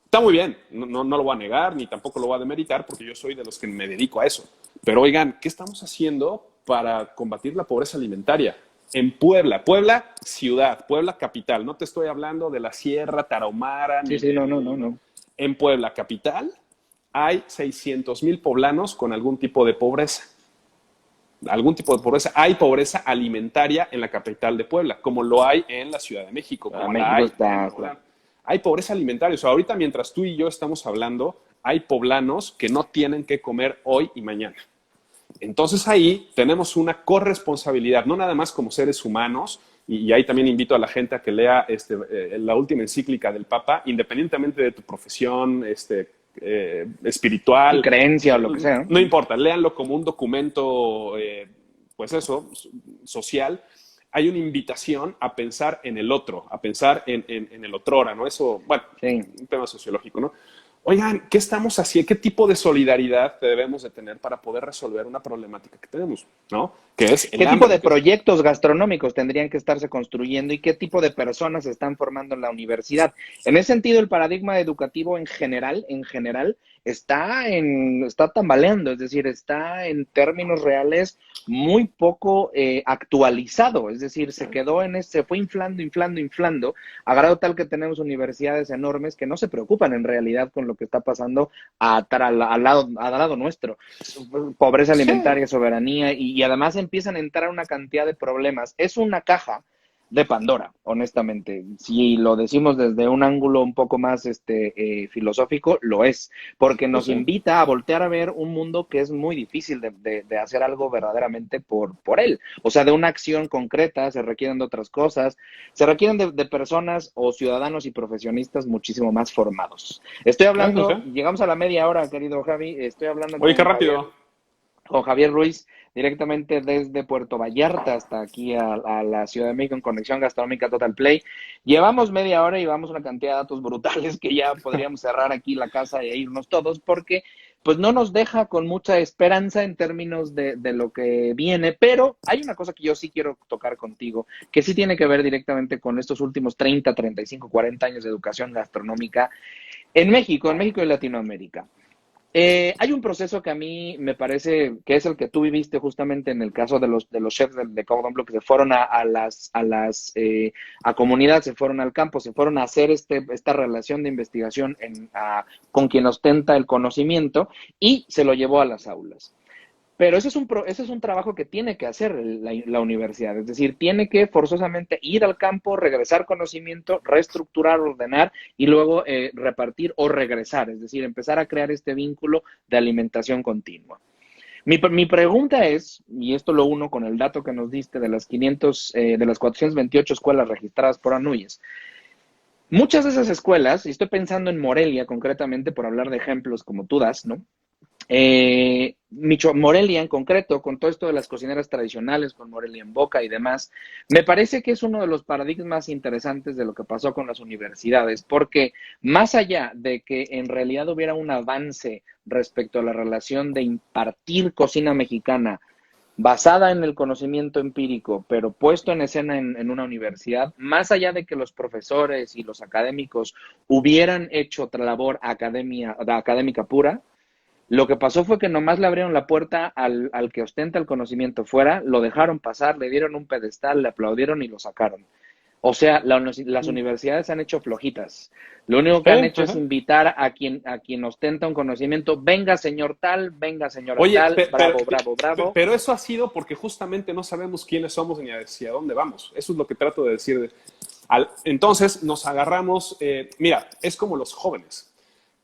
Está muy bien, no lo voy a negar ni tampoco lo voy a demeritar porque yo soy de los que me dedico a eso. Pero oigan, ¿qué estamos haciendo para combatir la pobreza alimentaria? En Puebla, Puebla ciudad, Puebla capital. No te estoy hablando de la Sierra Tarahumara.
Sí,
Ni
sí,
de,
no, no, no, no.
En Puebla capital hay 600,000 poblanos con algún tipo de pobreza. Algún tipo de pobreza. Hay pobreza alimentaria en la capital de Puebla, como lo hay en la Ciudad de México, como la
México
hay en
está,
Nuevo
claro.
León. Hay pobreza alimentaria. O sea, ahorita mientras tú y yo estamos hablando, hay poblanos que no tienen que comer hoy y mañana. Entonces ahí tenemos una corresponsabilidad, no nada más como seres humanos, y ahí también invito a la gente a que lea la última encíclica del Papa, independientemente de tu profesión
Y
espiritual,
creencia o lo que sea.
no importa, léanlo como un documento, pues eso, social. Hay una invitación a pensar en el otro, a pensar en el otrora, ¿no? Eso, bueno,
Sí.
un tema sociológico, ¿no? Oigan, ¿qué estamos haciendo? ¿Qué tipo de solidaridad debemos de tener para poder resolver una problemática que tenemos, ¿no? Que es el
¿Qué tipo
hambre.
de proyectos gastronómicos tendrían que estarse construyendo y qué tipo de personas se están formando en la universidad? En ese sentido, el paradigma educativo en general, está tambaleando, es decir, está en términos reales muy poco actualizado, es decir, se fue inflando, a grado tal que tenemos universidades enormes que no se preocupan en realidad con lo que está pasando al lado nuestro. Pobreza
Sí,
alimentaria, soberanía, y además empiezan a entrar una cantidad de problemas. Es una caja de Pandora, honestamente. Si lo decimos desde un ángulo un poco más filosófico, lo es, porque
pues
nos
sí.
invita a voltear a ver un mundo que es muy difícil de hacer algo verdaderamente por él. O sea, de una acción concreta se requieren de otras cosas, se requieren de personas o ciudadanos y profesionistas muchísimo más formados. Estoy
Pues
hablando,
sí.
llegamos a la media hora, querido Javi, estoy hablando
Oye, qué rápido.
con Javier Ruiz, directamente desde Puerto Vallarta hasta aquí a la Ciudad de México en Conexión Gastronómica Total Play. Llevamos media hora y llevamos una cantidad de datos brutales que ya podríamos cerrar aquí la casa e irnos todos porque pues no nos deja con mucha esperanza en términos de lo que viene, pero hay una cosa que yo sí quiero tocar contigo, que sí tiene que ver directamente con estos últimos 30, 35, 40 años de educación gastronómica en México y Latinoamérica. Hay un proceso que a mí me parece que es el que tú viviste justamente en el caso de los chefs de Cordon Bleu que se fueron a comunidad, se fueron al campo, se fueron a hacer esta relación de investigación con quien ostenta el conocimiento y se lo llevó a las aulas. Pero ese es un trabajo que tiene que hacer la universidad, es decir, tiene que forzosamente ir al campo, regresar conocimiento, reestructurar, ordenar y luego repartir o regresar, es decir, empezar a crear este vínculo de alimentación continua. Mi pregunta es, y esto lo uno con el dato que nos diste de de las 428 escuelas registradas por ANUYES, muchas de esas escuelas, y estoy pensando en Morelia concretamente por hablar de ejemplos como tú das, ¿no? Morelia en concreto, con todo esto de las cocineras tradicionales, con Morelia en Boca y demás, me parece que es uno de los paradigmas interesantes de lo que pasó con las universidades, porque más allá de que en realidad hubiera un avance respecto a la relación de impartir cocina mexicana basada en el conocimiento empírico, pero puesto en escena en una universidad, más allá de que los profesores y los académicos hubieran hecho otra labor académica pura, lo que pasó fue que nomás le abrieron la puerta al que ostenta el conocimiento fuera, lo dejaron pasar, le dieron un pedestal, le aplaudieron y lo sacaron. O sea, las universidades se han hecho flojitas. Lo único que han
Sí,
hecho es
ajá.
invitar a quien ostenta un conocimiento, venga señor tal, venga señora
Oye,
tal, bravo, bravo, bravo.
pero eso ha sido porque justamente no sabemos quiénes somos ni hacia dónde vamos. Eso es lo que trato de decir. Entonces nos agarramos, mira, es como los jóvenes.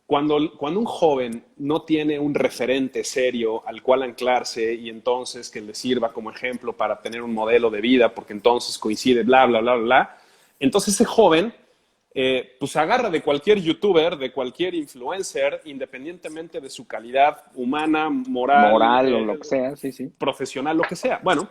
Cuando un joven no tiene un referente serio al cual anclarse y entonces que le sirva como ejemplo para tener un modelo de vida, porque entonces coincide, bla, bla, bla, bla, entonces ese joven pues agarra de cualquier youtuber, de cualquier influencer, independientemente de su calidad humana, moral,
Moral o lo que sea, sí, sí.
profesional, lo que sea. Bueno,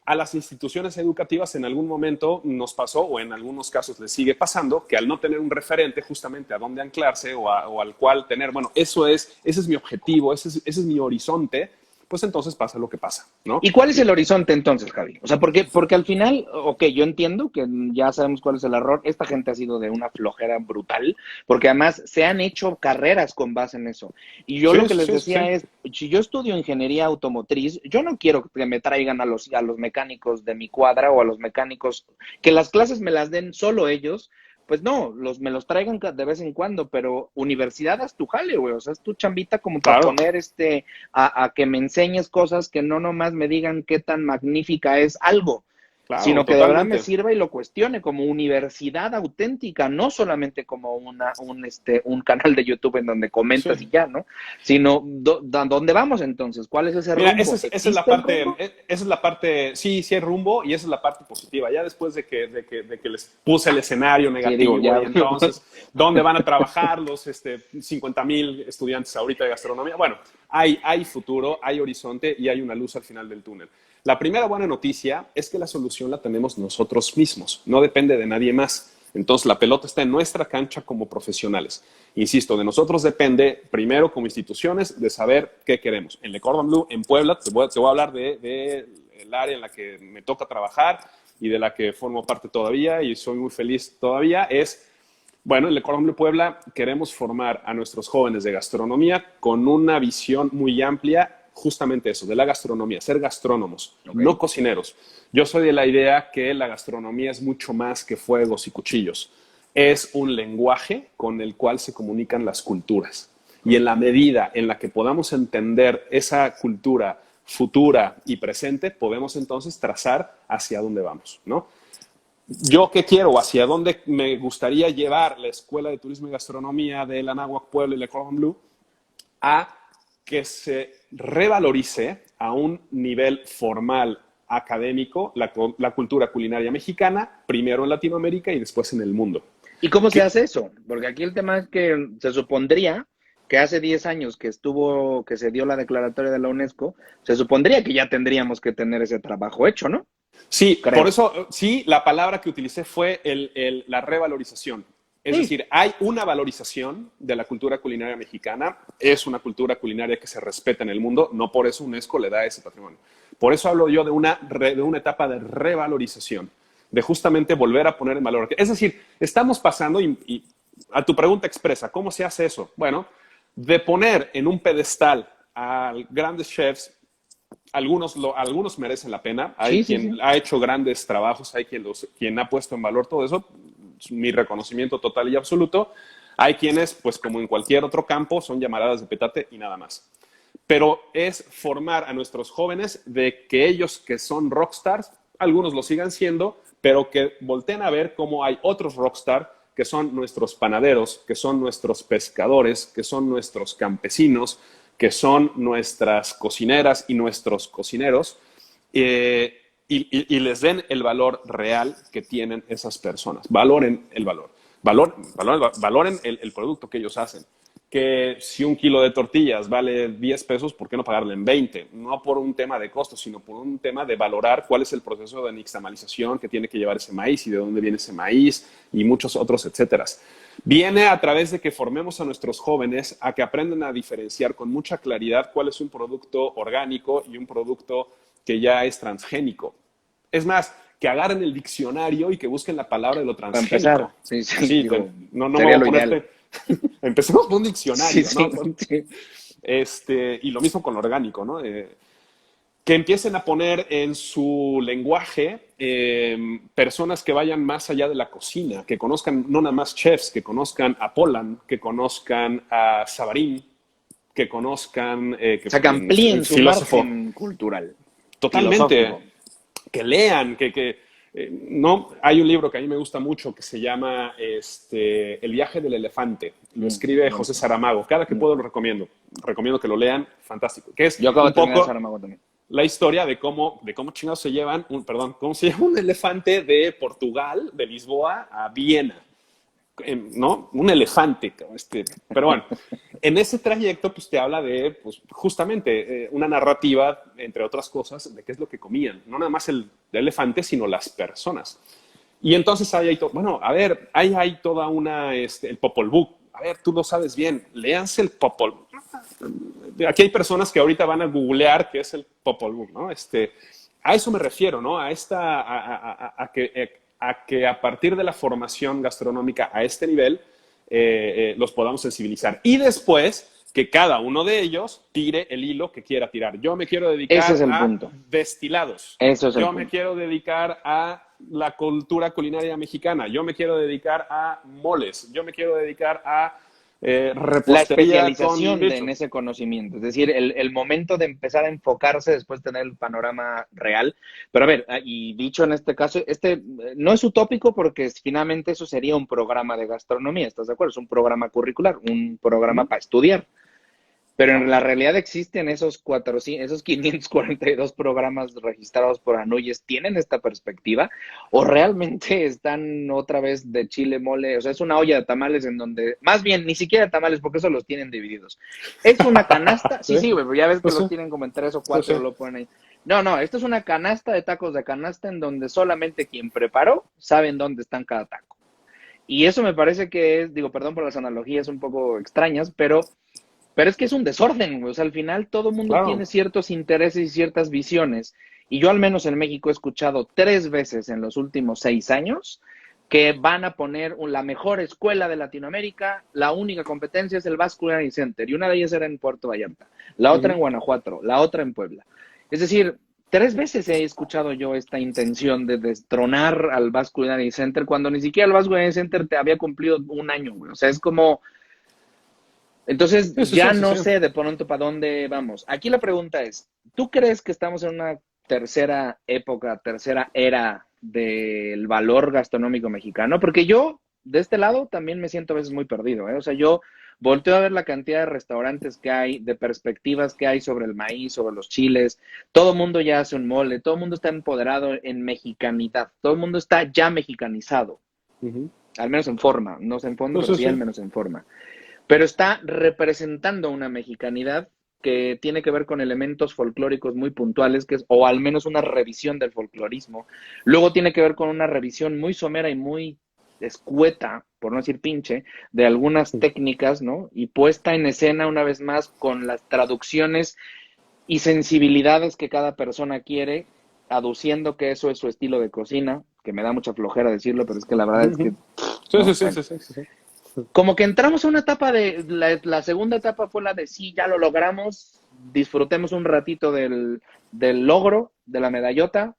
a las instituciones educativas en algún momento nos pasó, o en algunos casos les sigue pasando, que al no tener un referente justamente a dónde anclarse o al cual tener, bueno, ese es mi objetivo, ese es mi horizonte, pues entonces pasa lo que pasa, ¿no?
¿Y cuál es el horizonte entonces, Javi? O sea, porque al final, ok, yo entiendo que ya sabemos cuál es el error. Esta gente ha sido de una flojera brutal, porque además se han hecho carreras con base en eso. Y yo
Sí,
lo que les
sí,
decía
sí.
es, si yo estudio ingeniería automotriz, yo no quiero que me traigan a los mecánicos de mi cuadra o a los mecánicos, que las clases me las den solo ellos. Pues no, me los traigan de vez en cuando, pero universidad haz tu jale, güey. O sea, es tu chambita como para
Claro,
poner a que me enseñes cosas que no nomás me digan qué tan magnífica es algo,
claro,
sino que de verdad me
totalmente.
sirva y lo cuestione como universidad auténtica, no solamente como un canal de YouTube en donde comentas
Sí.
y ya, ¿no? Sino, ¿dónde vamos entonces? ¿Cuál es ese
Mira,
rumbo?
esa es la
¿Existe el
parte,
rumbo?
esa es la parte, sí, sí hay rumbo y esa es la parte positiva. Ya después de que les puse el escenario
Sí, digo,
negativo
ya.
y entonces, ¿dónde van a trabajar los 50,000 estudiantes ahorita de gastronomía? Bueno, hay futuro, hay horizonte y hay una luz al final del túnel. La primera buena noticia es que la solución la tenemos nosotros mismos, no depende de nadie más. Entonces, la pelota está en nuestra cancha como profesionales. Insisto, de nosotros depende, primero como instituciones, de saber qué queremos. En Le Cordon Bleu, en Puebla, te voy a hablar de el área en la que me toca trabajar y de la que formo parte todavía y soy muy feliz todavía, bueno, en Le Cordon Bleu Puebla queremos formar a nuestros jóvenes de gastronomía con una visión muy amplia, justamente eso, de la gastronomía, ser gastrónomos,
Ok.
no cocineros. Yo soy de la idea que la gastronomía es mucho más que fuegos y cuchillos. Es un lenguaje con el cual se comunican las culturas. Y en la medida en la que podamos entender esa cultura futura y presente, podemos entonces trazar hacia dónde vamos, ¿no? ¿Yo qué quiero? ¿Hacia dónde me gustaría llevar la Escuela de Turismo y Gastronomía de la Anáhuac Puebla y Le Cordon Bleu? A que se revalorice a un nivel formal académico la cultura culinaria mexicana, primero en Latinoamérica y después en el mundo.
¿Y cómo se
¿Qué?
hace eso? Porque aquí el tema es que se supondría que hace 10 años que se dio la declaratoria de la UNESCO, se supondría que ya tendríamos que tener ese trabajo hecho, ¿no?
Sí, por
Creo.
eso, sí, la palabra que utilicé fue la revalorización. Es
Sí,
decir, hay una valorización de la cultura culinaria mexicana, es una cultura culinaria que se respeta en el mundo, no por eso UNESCO le da ese patrimonio. Por eso hablo yo de una etapa de revalorización, de justamente volver a poner en valor. Es decir, estamos pasando, y a tu pregunta expresa, ¿cómo se hace eso? Bueno, de poner en un pedestal a grandes chefs, algunos merecen la pena. Hay
sí, sí,
quien
sí.
ha hecho grandes trabajos, hay quien ha puesto en valor todo eso. Mi reconocimiento total y absoluto. Hay quienes, pues como en cualquier otro campo, son llamaradas de petate y nada más. Pero es formar a nuestros jóvenes de que ellos que son rockstars, algunos lo sigan siendo, pero que volteen a ver cómo hay otros rockstars que son nuestros panaderos, que son nuestros pescadores, que son nuestros campesinos, que son nuestras cocineras y nuestros cocineros, y les den el valor real que tienen esas personas. Valoren el valor. Valoren el producto que ellos hacen. Que si un kilo de tortillas vale 10 pesos, ¿por qué no pagarle en 20? No por un tema de costo, sino por un tema de valorar cuál es el proceso de nixtamalización que tiene que llevar ese maíz y de dónde viene ese maíz y muchos otros, etcétera. Viene a través de que formemos a nuestros jóvenes a que aprendan a diferenciar con mucha claridad cuál es un producto orgánico y un producto que ya es transgénico. Es más, que agarren el diccionario y que busquen la palabra de lo
Para empezar,
transgénico.
sí, sí,
Sí,
digo,
no me voy
sería
a
lo ideal.
ponerte. Empecemos por un
Sí,
diccionario,
sí,
¿no?
sí.
Y lo mismo con lo orgánico, ¿no? Que empiecen a poner en su lenguaje personas que vayan más allá de la cocina, que conozcan no nada más chefs, que conozcan a Polan, que conozcan a Sabarín, que conozcan
O sea, que
el
amplíen su
filósofo.
margen cultural,
Totalmente.
filosófico.
Que lean, no, hay un libro que a mí me gusta mucho que se llama El viaje del elefante. Lo escribe José
Buenísimo.
Saramago. Cada que puedo lo recomiendo. Recomiendo que lo lean. Fantástico. Que es
Yo acabo
un
de terminar
poco
Saramago también.
la historia de cómo chingados se llevan, cómo se lleva un elefante de Portugal, de Lisboa, a Viena. ¿No? Un elefante. Pero bueno, en ese trayecto pues te habla de, pues justamente, una narrativa, entre otras cosas, de qué es lo que comían. No nada más el elefante, sino las personas. Y entonces bueno, a ver, ahí hay toda el Popol Vuh. A ver, tú lo sabes bien, léanse el Popol Vuh. aquí hay personas que ahorita van a googlear qué es el Popol Vuh, ¿no? A eso me refiero, ¿no? A que a partir de la formación gastronómica a este nivel los podamos sensibilizar. Y después que cada uno de ellos tire el hilo que quiera tirar. Yo me quiero dedicar a destilados. Yo me quiero dedicar a la cultura culinaria mexicana. Yo me quiero dedicar a moles. Yo me quiero dedicar a repostería.
La especialización en ese conocimiento. Es decir, el momento de empezar a enfocarse después de tener el panorama real. Pero a ver, y dicho en este caso, no es utópico porque finalmente eso sería un programa de gastronomía, ¿estás de acuerdo? Es un programa curricular, un programa para estudiar. Pero en la realidad existen esos 542 programas registrados por Anuyes, ¿tienen esta perspectiva? ¿O realmente están otra vez de chile, mole? O sea, es una olla de tamales en donde, más bien, ni siquiera tamales, porque eso los tienen divididos. Es una canasta, sí, güey, ya ves que los tienen como en 3 o 4, lo ponen ahí. No, esto es una canasta de tacos de canasta en donde solamente quien preparó sabe en dónde están cada taco. Y eso me parece que es, digo, perdón por las analogías un poco extrañas, pero es que es un desorden, güey. O sea, al final todo el mundo tiene ciertos intereses y ciertas visiones. Y yo al menos en México he escuchado 3 veces en los últimos 6 años que van a poner la mejor escuela de Latinoamérica, la única competencia es el Basque Culinary Center, y una de ellas era en Puerto Vallarta, la otra en Guanajuato, la otra en Puebla. Es decir, 3 veces he escuchado yo esta intención de destronar al Basque Culinary Center cuando ni siquiera el Basque Culinary Center te había cumplido 1 año, güey. O sea, es como... Entonces, no sé de pronto para dónde vamos. Aquí la pregunta es, ¿tú crees que estamos en una tercera época, tercera era del valor gastronómico mexicano? Porque yo, de este lado, también me siento a veces muy perdido, ¿eh? O sea, yo volteo a ver la cantidad de restaurantes que hay, de perspectivas que hay sobre el maíz, sobre los chiles. Todo el mundo ya hace un mole, todo el mundo está empoderado en mexicanidad, todo el mundo está ya mexicanizado. Al menos en forma, no sé en fondo, pero sí al menos en forma. Pero está representando una mexicanidad que tiene que ver con elementos folclóricos muy puntuales, o al menos una revisión del folclorismo. Luego tiene que ver con una revisión muy somera y muy escueta, por no decir pinche, de algunas técnicas, ¿no? Y puesta en escena una vez más con las traducciones y sensibilidades que cada persona quiere, aduciendo que eso es su estilo de cocina, que me da mucha flojera decirlo, pero es que la verdad es que...
Sí.
Como que entramos a una etapa la segunda etapa fue la de sí, ya lo logramos, disfrutemos un ratito del logro, de la medallota,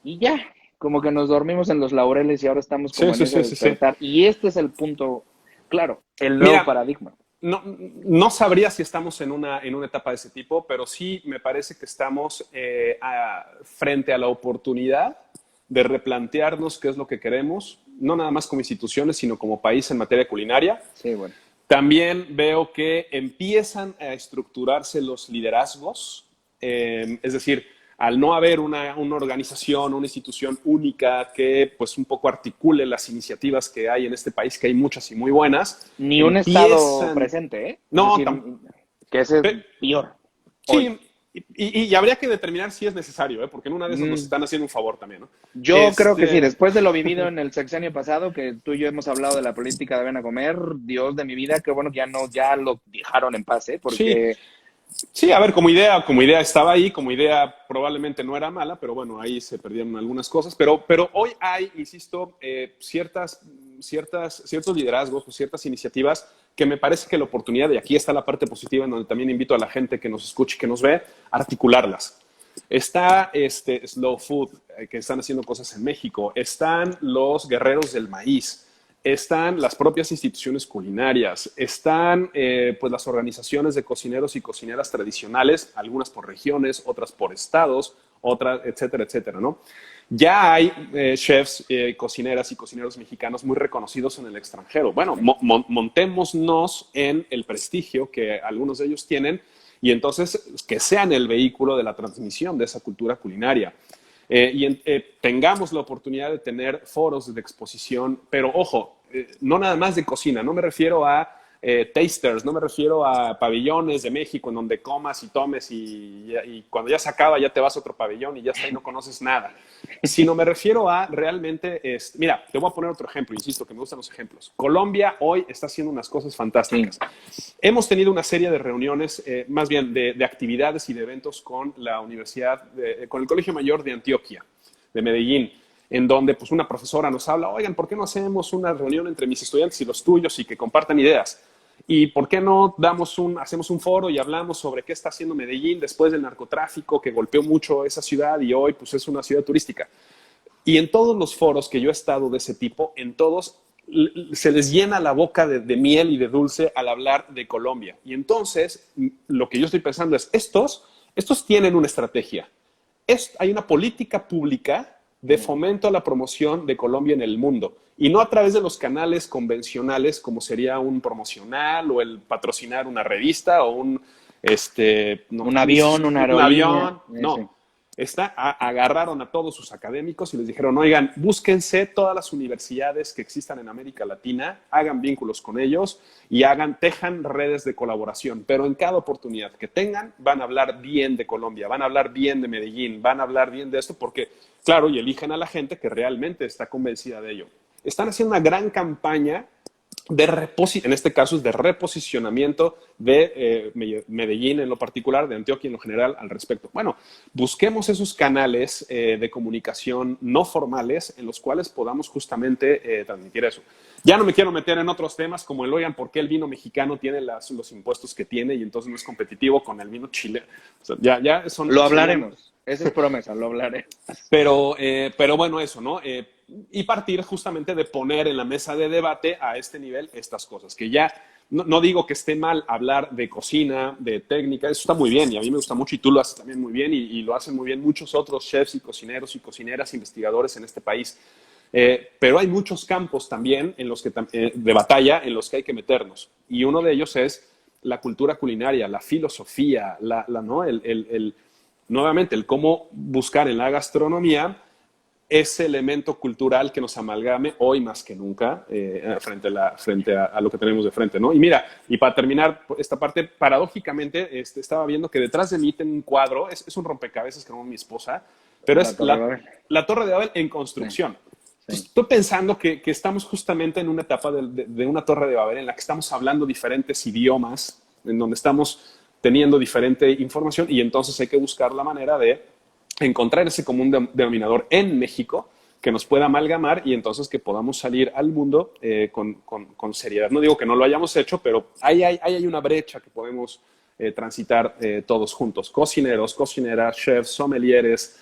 y ya, como que nos dormimos en los laureles y ahora estamos como en ese despertar. Y este es el punto, claro, el nuevo paradigma.
No sabría si estamos en una etapa de ese tipo, pero sí me parece que estamos frente a la oportunidad de replantearnos qué es lo que queremos, no nada más como instituciones, sino como país en materia culinaria.
Sí, bueno.
También veo que empiezan a estructurarse los liderazgos, es decir, al no haber una organización, una institución única que pues un poco articule las iniciativas que hay en este país, que hay muchas y muy buenas.
Ni un Estado presente, ¿eh?
No,
es decir, que ese es peor.
Sí, y habría que determinar si es necesario, porque en una de esas nos están haciendo un favor también, ¿no?
Yo creo que sí, después de lo vivido en el sexenio pasado, que tú y yo hemos hablado de la política de ven a comer, Dios de mi vida, qué bueno que ya lo dejaron en paz, porque...
Sí, a ver, como idea estaba ahí, como idea probablemente no era mala, pero bueno, ahí se perdieron algunas cosas, pero hoy hay, insisto, ciertos liderazgos o ciertas iniciativas que me parece que la oportunidad, y aquí está la parte positiva en donde también invito a la gente que nos escuche y que nos ve, a articularlas. Está Slow Food, que están haciendo cosas en México, están los guerreros del maíz, están las propias instituciones culinarias, están pues las organizaciones de cocineros y cocineras tradicionales, algunas por regiones, otras por estados, otras, etcétera, etcétera, ¿no? Ya hay chefs, cocineras y cocineros mexicanos muy reconocidos en el extranjero. Bueno, montémonos en el prestigio que algunos de ellos tienen y entonces que sean el vehículo de la transmisión de esa cultura culinaria. Tengamos la oportunidad de tener foros de exposición, pero ojo, no nada más de cocina, no me refiero a tasters, no me refiero a pabellones de México en donde comas y tomes y cuando ya se acaba ya te vas a otro pabellón y ya está y no conoces nada, sino me refiero a realmente, mira, te voy a poner otro ejemplo, insisto, que me gustan los ejemplos. Colombia hoy está haciendo unas cosas fantásticas. Hemos tenido una serie de reuniones, más bien de actividades y de eventos con la universidad, con el Colegio Mayor de Antioquia, de Medellín, en donde pues una profesora nos habla, oigan, ¿por qué no hacemos una reunión entre mis estudiantes y los tuyos y que compartan ideas? ¿Y por qué no hacemos un foro y hablamos sobre qué está haciendo Medellín después del narcotráfico que golpeó mucho esa ciudad y hoy pues es una ciudad turística? Y en todos los foros que yo he estado de ese tipo, en todos se les llena la boca de miel y de dulce al hablar de Colombia. Y entonces lo que yo estoy pensando es, estos tienen una estrategia. Hay una política pública de fomento a la promoción de Colombia en el mundo y no a través de los canales convencionales como sería un promocional o el patrocinar una revista o un
avión, una aerolínea.
No, agarraron a todos sus académicos y les dijeron, oigan, búsquense todas las universidades que existan en América Latina, hagan vínculos con ellos y tejan redes de colaboración, pero en cada oportunidad que tengan van a hablar bien de Colombia, van a hablar bien de Medellín, van a hablar bien de esto porque, claro, y eligen a la gente que realmente está convencida de ello. Están haciendo una gran campaña en este caso es de reposicionamiento de Medellín en lo particular, de Antioquia en lo general al respecto. Bueno, busquemos esos canales de comunicación no formales en los cuales podamos justamente transmitir eso. Ya no me quiero meter en otros temas como oigan, ¿por qué el vino mexicano tiene los impuestos que tiene y entonces no es competitivo con el vino chileno? O sea,
lo hablaremos. Esa es promesa, lo hablaré.
Pero bueno, eso, ¿no? Y partir justamente de poner en la mesa de debate a este nivel estas cosas, que ya no digo que esté mal hablar de cocina, de técnica, eso está muy bien y a mí me gusta mucho y tú lo haces también muy bien y lo hacen muy bien muchos otros chefs y cocineros y cocineras, investigadores en este país. Pero hay muchos campos también en los que, de batalla en los que hay que meternos y uno de ellos es la cultura culinaria, la filosofía, ¿no? Nuevamente, el cómo buscar en la gastronomía ese elemento cultural que nos amalgame hoy más que nunca frente a lo que tenemos de frente, ¿no? Y mira, y para terminar esta parte, paradójicamente estaba viendo que detrás de mí tengo un cuadro, es un rompecabezas que armó mi esposa, pero es la Torre de Babel en construcción. Sí. Entonces, estoy pensando que estamos justamente en una etapa de una Torre de Babel en la que estamos hablando diferentes idiomas, en donde estamos teniendo diferente información y entonces hay que buscar la manera de encontrar ese común denominador en México que nos pueda amalgamar y entonces que podamos salir al mundo con seriedad. No digo que no lo hayamos hecho, pero ahí hay una brecha que podemos transitar todos juntos. Cocineros, cocineras, chefs, sommeliers,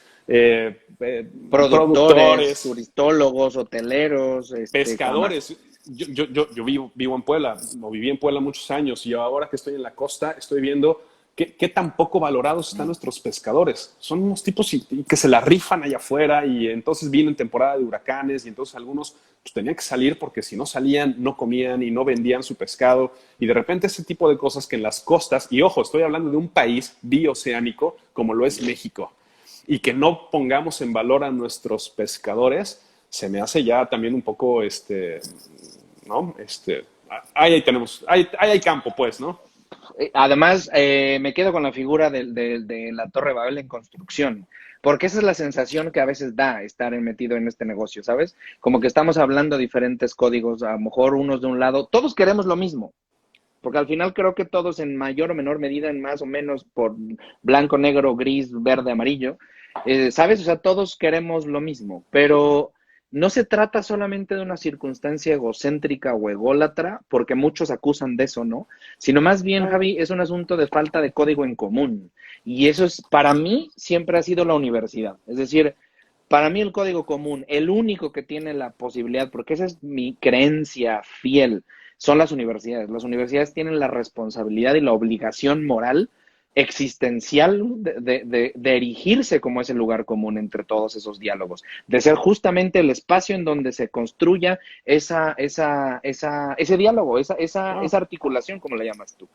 productores, turistólogos, hoteleros,
pescadores. Yo vivo en Puebla, o viví en Puebla muchos años y ahora que estoy en la costa estoy viendo qué tan poco valorados están nuestros pescadores. Son unos tipos que se la rifan allá afuera y entonces vino en temporada de huracanes y entonces algunos pues, tenían que salir porque si no salían no comían y no vendían su pescado y de repente ese tipo de cosas que en las costas, y ojo, estoy hablando de un país bioceánico como lo es México y que no pongamos en valor a nuestros pescadores, se me hace ya también un poco, ¿no? Ahí hay campo, pues, ¿no?
Además, me quedo con la figura de la Torre Babel en construcción, porque esa es la sensación que a veces da estar metido en este negocio, ¿sabes? Como que estamos hablando diferentes códigos, a lo mejor unos de un lado, todos queremos lo mismo, porque al final creo que todos en mayor o menor medida, en más o menos por blanco, negro, gris, verde, amarillo, ¿sabes? O sea, todos queremos lo mismo, pero no se trata solamente de una circunstancia egocéntrica o ególatra, porque muchos acusan de eso, ¿no? Sino más bien, Javi, es un asunto de falta de código en común. Y eso es, para mí, siempre ha sido la universidad. Es decir, para mí el código común, el único que tiene la posibilidad, porque esa es mi creencia fiel, son las universidades. Las universidades tienen la responsabilidad y la obligación moral existencial de erigirse como ese lugar común entre todos esos diálogos, de ser justamente el espacio en donde se construya ese diálogo, esa articulación, como le llamas tú.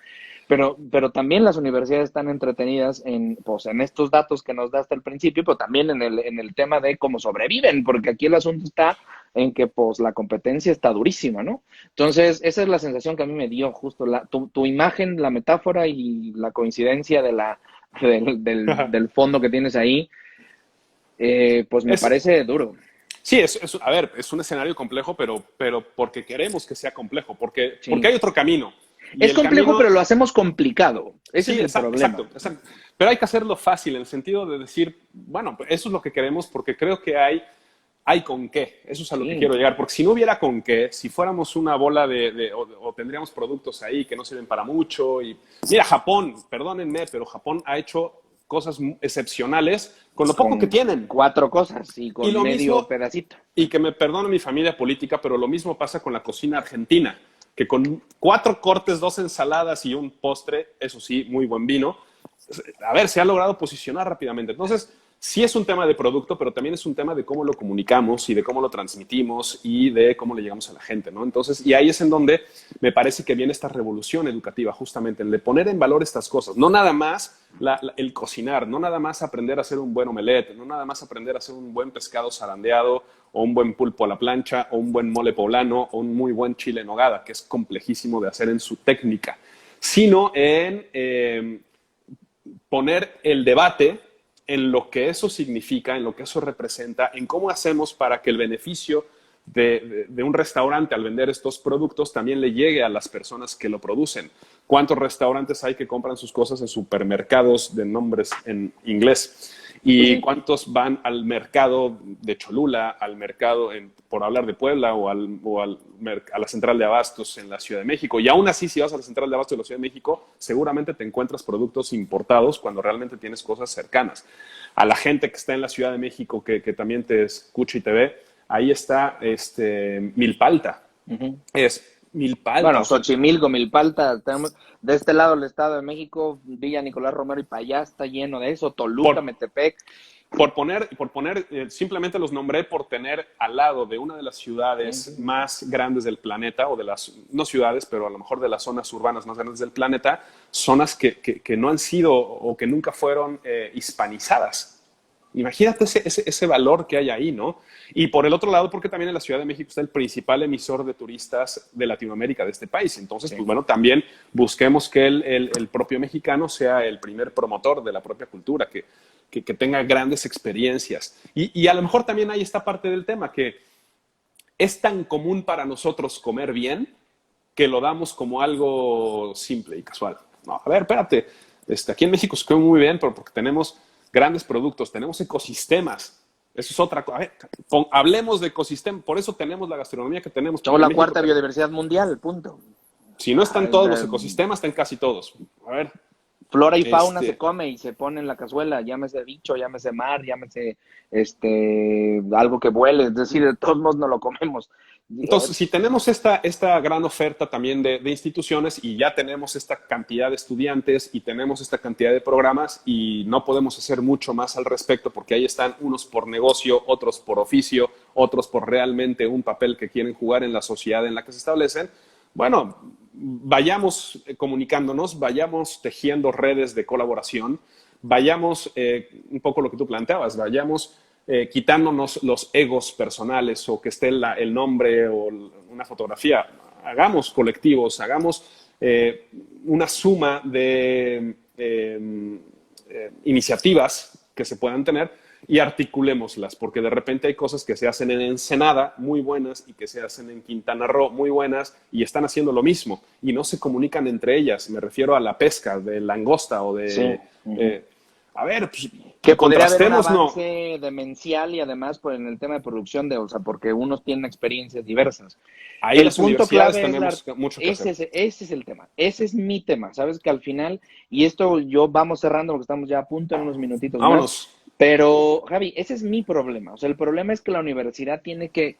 Pero también las universidades están entretenidas en, pues, en estos datos que nos da hasta el principio, pero también en el tema de cómo sobreviven, porque aquí el asunto está en que pues la competencia está durísima, ¿no? Entonces, esa es la sensación que a mí me dio justo tu imagen, la metáfora y la coincidencia del fondo que tienes ahí, pues me
Es,
parece duro.
sí, a ver, es un escenario complejo, pero porque queremos que sea complejo, porque
Sí.
hay otro camino. Y
Es
el
complejo,
camino,
pero lo hacemos complicado. Ese es
sí,
el problema.
exacto. Pero hay que hacerlo fácil en el sentido de decir, bueno, pues eso es lo que queremos porque creo que hay con qué. Eso es a lo que
Sí.
quiero llegar. Porque si no hubiera con qué, si fuéramos una bola o tendríamos productos ahí que no sirven para mucho. Y mira, Japón, perdónenme, pero Japón ha hecho cosas excepcionales con lo poco que
Con
tienen.
4 cosas y
Y
con
lo
medio
mismo,
pedacito.
y que me perdone mi familia política, pero lo mismo pasa con la cocina argentina, que con 4 cortes, 2 ensaladas y un postre, eso sí, muy buen vino, a ver, se ha logrado posicionar rápidamente. Entonces, sí es un tema de producto, pero también es un tema de cómo lo comunicamos y de cómo lo transmitimos y de cómo le llegamos a la gente, ¿no? Entonces, y ahí es en donde me parece que viene esta revolución educativa, justamente, el de poner en valor estas cosas. No nada más el cocinar, no nada más aprender a hacer un buen omelette, no nada más aprender a hacer un buen pescado zarandeado o un buen pulpo a la plancha o un buen mole poblano o un muy buen chile en nogada, que es complejísimo de hacer en su técnica, sino en poner el debate en lo que eso significa, en lo que eso representa, en cómo hacemos para que el beneficio de un restaurante al vender estos productos también le llegue a las personas que lo producen. ¿Cuántos restaurantes hay que compran sus cosas en supermercados de nombres en inglés? ¿Y cuántos van al mercado de Cholula, al mercado, por hablar de Puebla, o a la central de abastos en la Ciudad de México? Y aún así, si vas a la central de abastos de la Ciudad de México, seguramente te encuentras productos importados cuando realmente tienes cosas cercanas. A la gente que está en la Ciudad de México, que también te escucha y te ve, ahí está Milpalta.
Uh-huh.
Es Milpalta.
Bueno, Xochimilco, Milpalta, tenemos de este lado el Estado de México, Villa Nicolás Romero y para allá está lleno de eso, Toluca, Metepec.
Por poner simplemente los nombré por tener al lado de una de las ciudades más grandes del planeta, o de las, no ciudades, pero a lo mejor de las zonas urbanas más grandes del planeta, zonas que no han sido o que nunca fueron hispanizadas. Imagínate ese valor que hay ahí, ¿no? Y por el otro lado, porque también en la Ciudad de México está el principal emisor de turistas de Latinoamérica, de este país. Entonces, pues bueno, también busquemos que el propio mexicano sea el primer promotor de la propia cultura, que tenga grandes experiencias. Y a lo mejor también hay esta parte del tema, que es tan común para nosotros comer bien que lo damos como algo simple y casual. No, a ver, espérate, aquí en México se come muy bien, pero porque tenemos grandes productos, tenemos ecosistemas. Eso es otra cosa. Hablemos de ecosistemas, por eso tenemos la gastronomía que tenemos.
Somos la cuarta biodiversidad mundial, punto.
Si no están todos los ecosistemas, están casi todos. A ver.
Flora y fauna se come y se pone en la cazuela, llámese bicho, llámese mar, llámese algo que vuele, es decir, de todos modos no lo comemos.
Entonces, si tenemos esta gran oferta también de instituciones, y ya tenemos esta cantidad de estudiantes y tenemos esta cantidad de programas, y no podemos hacer mucho más al respecto porque ahí están unos por negocio, otros por oficio, otros por realmente un papel que quieren jugar en la sociedad en la que se establecen, bueno, vayamos comunicándonos, vayamos tejiendo redes de colaboración, vayamos, un poco lo que tú planteabas, vayamos quitándonos los egos personales, o que esté el nombre o una fotografía. Hagamos colectivos, hagamos una suma de iniciativas que se puedan tener y articulémoslas, porque de repente hay cosas que se hacen en Ensenada muy buenas y que se hacen en Quintana Roo muy buenas y están haciendo lo mismo y no se comunican entre ellas. Me refiero a la pesca de langosta o de...
Sí.
A ver, pues,
que podría haber un
contrastemos,
avance demencial, y además por en el tema de producción porque unos tienen experiencias diversas.
Ahí el punto clave tenemos mucho que hacer.
Ese es el tema, ese es mi tema, sabes que al final, y esto yo vamos cerrando porque estamos ya a punto en unos minutitos
Vámonos.
más. Pero, Javi, ese es mi problema. O sea, el problema es que la universidad tiene que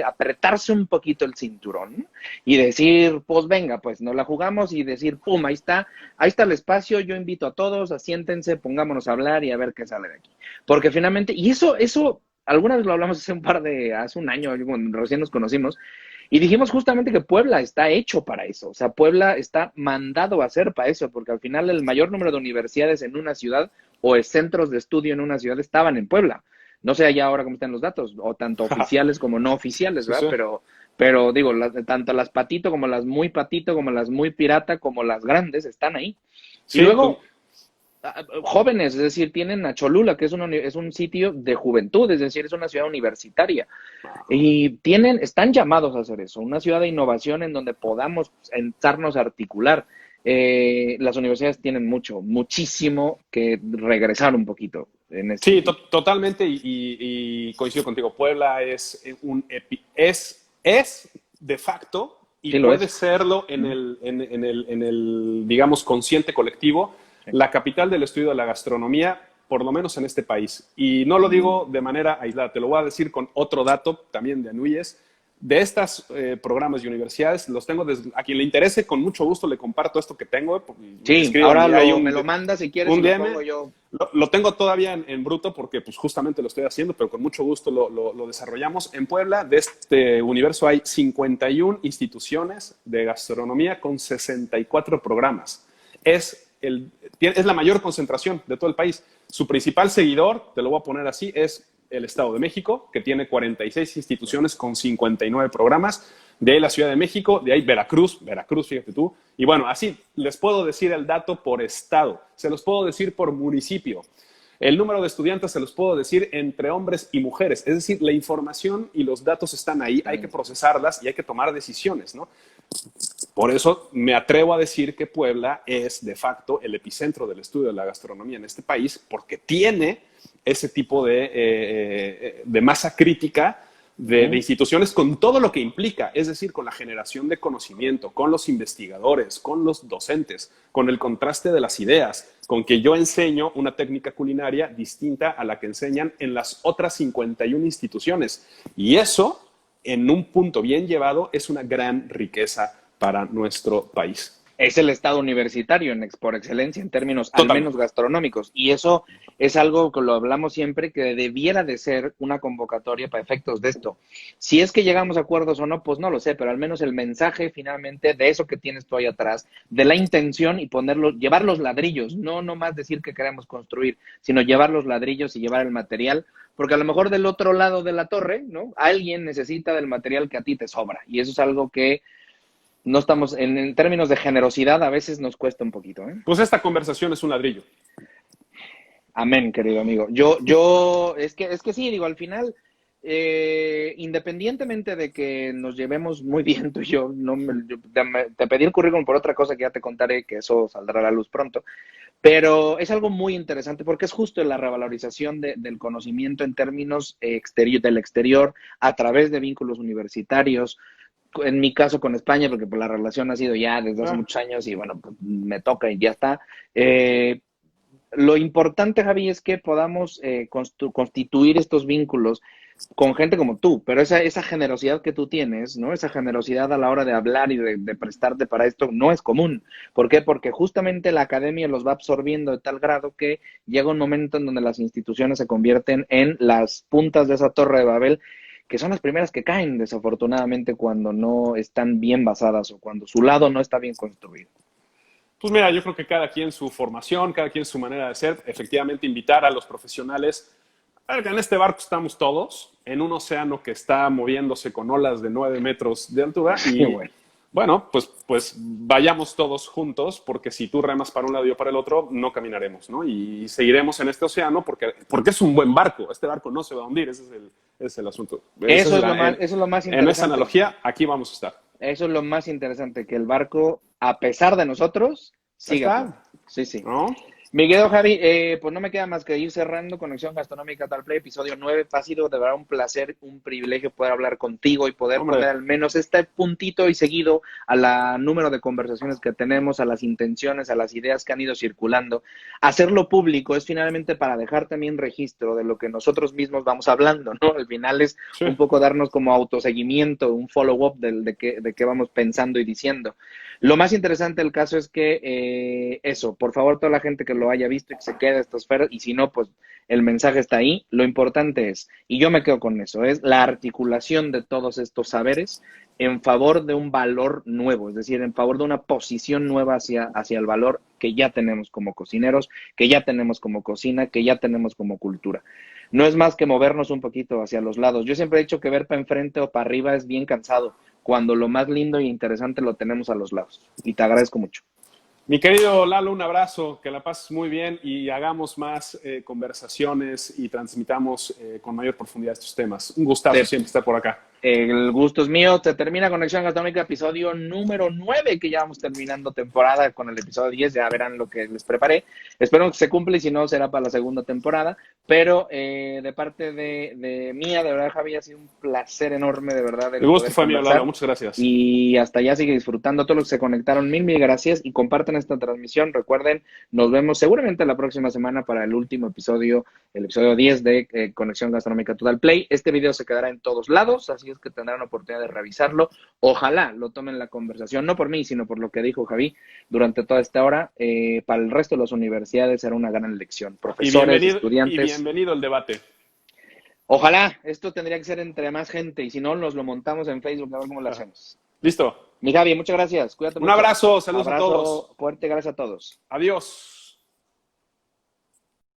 apretarse un poquito el cinturón y decir, pues venga, pues nos la jugamos, y decir, pum, ahí está el espacio, yo invito a todos, siéntense, pongámonos a hablar y a ver qué sale de aquí. Porque finalmente, y eso, alguna vez lo hablamos hace un año, cuando recién nos conocimos, Y dijimos justamente que Puebla está hecho para eso, o sea, Puebla está mandado a hacer para eso, porque al final el mayor número de universidades en una ciudad o centros de estudio en una ciudad estaban en Puebla. No sé allá ahora cómo están los datos, o tanto oficiales como no oficiales,
Sí,
¿verdad?
sí.
Pero digo, tanto las patito, como las muy patito, como las muy pirata, como las grandes, están ahí. Y
Sí, pues,
luego, jóvenes, es decir, tienen a Cholula, que es un sitio de juventud, es decir, es una ciudad universitaria. Y están llamados a hacer eso, una ciudad de innovación en donde podamos sentarnos a articular. Las universidades tienen muchísimo que regresar un poquito en ese
sí,
sentido.
totalmente, y coincido contigo. Puebla es de facto, y
Sí lo
puede
es.
serlo en el, digamos, consciente colectivo, la capital del estudio de la gastronomía, por lo menos en este país. Y no lo digo de manera aislada, te lo voy a decir con otro dato también de Anuyes. De estos programas y universidades, los tengo a quien le interese, con mucho gusto le comparto esto que tengo.
Sí, ahora
Escríbanme, hay
me lo mandas si quieres y
un
lo
DM.
pongo yo.
Lo tengo todavía en bruto porque pues justamente lo estoy haciendo, pero con mucho gusto lo desarrollamos. En Puebla, de este universo, hay 51 instituciones de gastronomía con 64 programas. Es la mayor concentración de todo el país. Su principal seguidor, te lo voy a poner así, es el Estado de México, que tiene 46 instituciones con 59 programas. De ahí la Ciudad de México, de ahí Veracruz, fíjate tú. Y bueno, así les puedo decir el dato por estado, se los puedo decir por municipio. El número de estudiantes se los puedo decir entre hombres y mujeres. Es decir, la información y los datos están ahí, hay que procesarlas y hay que tomar decisiones, ¿no? Por eso me atrevo a decir que Puebla es de facto el epicentro del estudio de la gastronomía en este país, porque tiene ese tipo de masa crítica de instituciones con todo lo que implica, es decir, con la generación de conocimiento, con los investigadores, con los docentes, con el contraste de las ideas, con que yo enseño una técnica culinaria distinta a la que enseñan en las otras 51 instituciones. Y eso, en un punto bien llevado, es una gran riqueza para nuestro país.
Es el estado universitario por excelencia en términos al menos
Totalmente.
gastronómicos. Y eso es algo que lo hablamos siempre, que debiera de ser una convocatoria para efectos de esto. Si es que llegamos a acuerdos o no, pues no lo sé, pero al menos el mensaje finalmente de eso que tienes tú ahí atrás, de la intención y llevar los ladrillos, no nomás decir que queremos construir, sino llevar los ladrillos y llevar el material, porque a lo mejor del otro lado de la torre, ¿no? Alguien necesita del material que a ti te sobra. Y eso es algo que no estamos, en términos de generosidad, a veces nos cuesta un poquito, ¿eh?
Pues esta conversación es un ladrillo.
Amén, querido amigo. Es que sí, digo, al final, independientemente de que nos llevemos muy bien tú y yo, te pedí el currículum por otra cosa que ya te contaré, que eso saldrá a la luz pronto, pero es algo muy interesante porque es justo la revalorización del conocimiento en términos del exterior a través de vínculos universitarios. En mi caso con España, porque pues, la relación ha sido ya desde hace muchos años y bueno, pues, me toca y ya está. Lo importante, Javi, es que podamos constituir estos vínculos con gente como tú, pero esa generosidad que tú tienes, ¿no? Esa generosidad a la hora de hablar y de prestarte para esto no es común. ¿Por qué? Porque justamente la academia los va absorbiendo de tal grado que llega un momento en donde las instituciones se convierten en las puntas de esa torre de Babel, que son las primeras que caen, desafortunadamente, cuando no están bien basadas o cuando su lado no está bien construido.
Pues mira, yo creo que cada quien su formación, cada quien su manera de ser, efectivamente invitar a los profesionales. En este barco estamos todos, en un océano que está moviéndose con olas de 9 metros de altura y bueno, pues vayamos todos juntos, porque si tú remas para un lado y yo para el otro, no caminaremos, ¿no? Y seguiremos en este océano porque es un buen barco. Este barco no se va a hundir, ese es el asunto.
Eso es lo más interesante.
En esa analogía, aquí vamos a estar.
Eso es lo más interesante, que el barco, a pesar de nosotros, siga. Sí, sí.
¿No?
Mi querido Javi, pues no me queda más que ir cerrando Conexión Gastronómica Tal Play, episodio 9. Ha sido de verdad un placer, un privilegio poder hablar contigo y poder poner al menos este puntito y seguido a la número de conversaciones que tenemos, a las intenciones, a las ideas que han ido circulando. Hacerlo público es finalmente para dejar también registro de lo que nosotros mismos vamos hablando, ¿no? Al final es un poco darnos como autoseguimiento, un follow-up de qué vamos pensando y diciendo. Lo más interesante del caso es que por favor, toda la gente que lo haya visto y que se quede esta esfera, y si no, pues el mensaje está ahí. Lo importante es, y yo me quedo con eso, es la articulación de todos estos saberes en favor de un valor nuevo, es decir, en favor de una posición nueva hacia el valor que ya tenemos como cocineros, que ya tenemos como cocina, que ya tenemos como cultura. No es más que movernos un poquito hacia los lados. Yo siempre he dicho que ver para enfrente o para arriba es bien cansado, cuando lo más lindo e interesante lo tenemos a los lados. Y te agradezco mucho.
Mi querido Lalo, un abrazo, que la pases muy bien y hagamos más conversaciones y transmitamos con mayor profundidad estos temas. Un gustazo siempre estar por acá.
El gusto es mío. Se termina Conexión Gastronómica, episodio número 9, que ya vamos terminando temporada con el episodio 10. Ya verán lo que les preparé. Espero que se cumpla y si no, será para la segunda temporada. Pero de parte de mía, de verdad, Javi, ha sido un placer enorme, de verdad.
El gusto fue mío, Lalo. Muchas gracias.
Y hasta allá sigue disfrutando. A todos los que se conectaron, mil gracias. Y compartan esta transmisión. Recuerden, nos vemos seguramente la próxima semana para el último episodio, el episodio 10 de Conexión Gastronómica Total Play. Este video se quedará en todos lados, así es que tendrán oportunidad de revisarlo. Ojalá lo tomen la conversación, no por mí, sino por lo que dijo Javi durante toda esta hora. Para el resto de las universidades será una gran lección. Profesores, estudiantes.
Y bienvenido el debate.
Ojalá, esto tendría que ser entre más gente, y si no, nos lo montamos en Facebook, a ver cómo lo hacemos.
Listo.
Mi Javi, muchas gracias. Cuídate mucho.
Un abrazo, saludos a todos.
Fuerte, gracias a todos.
Adiós.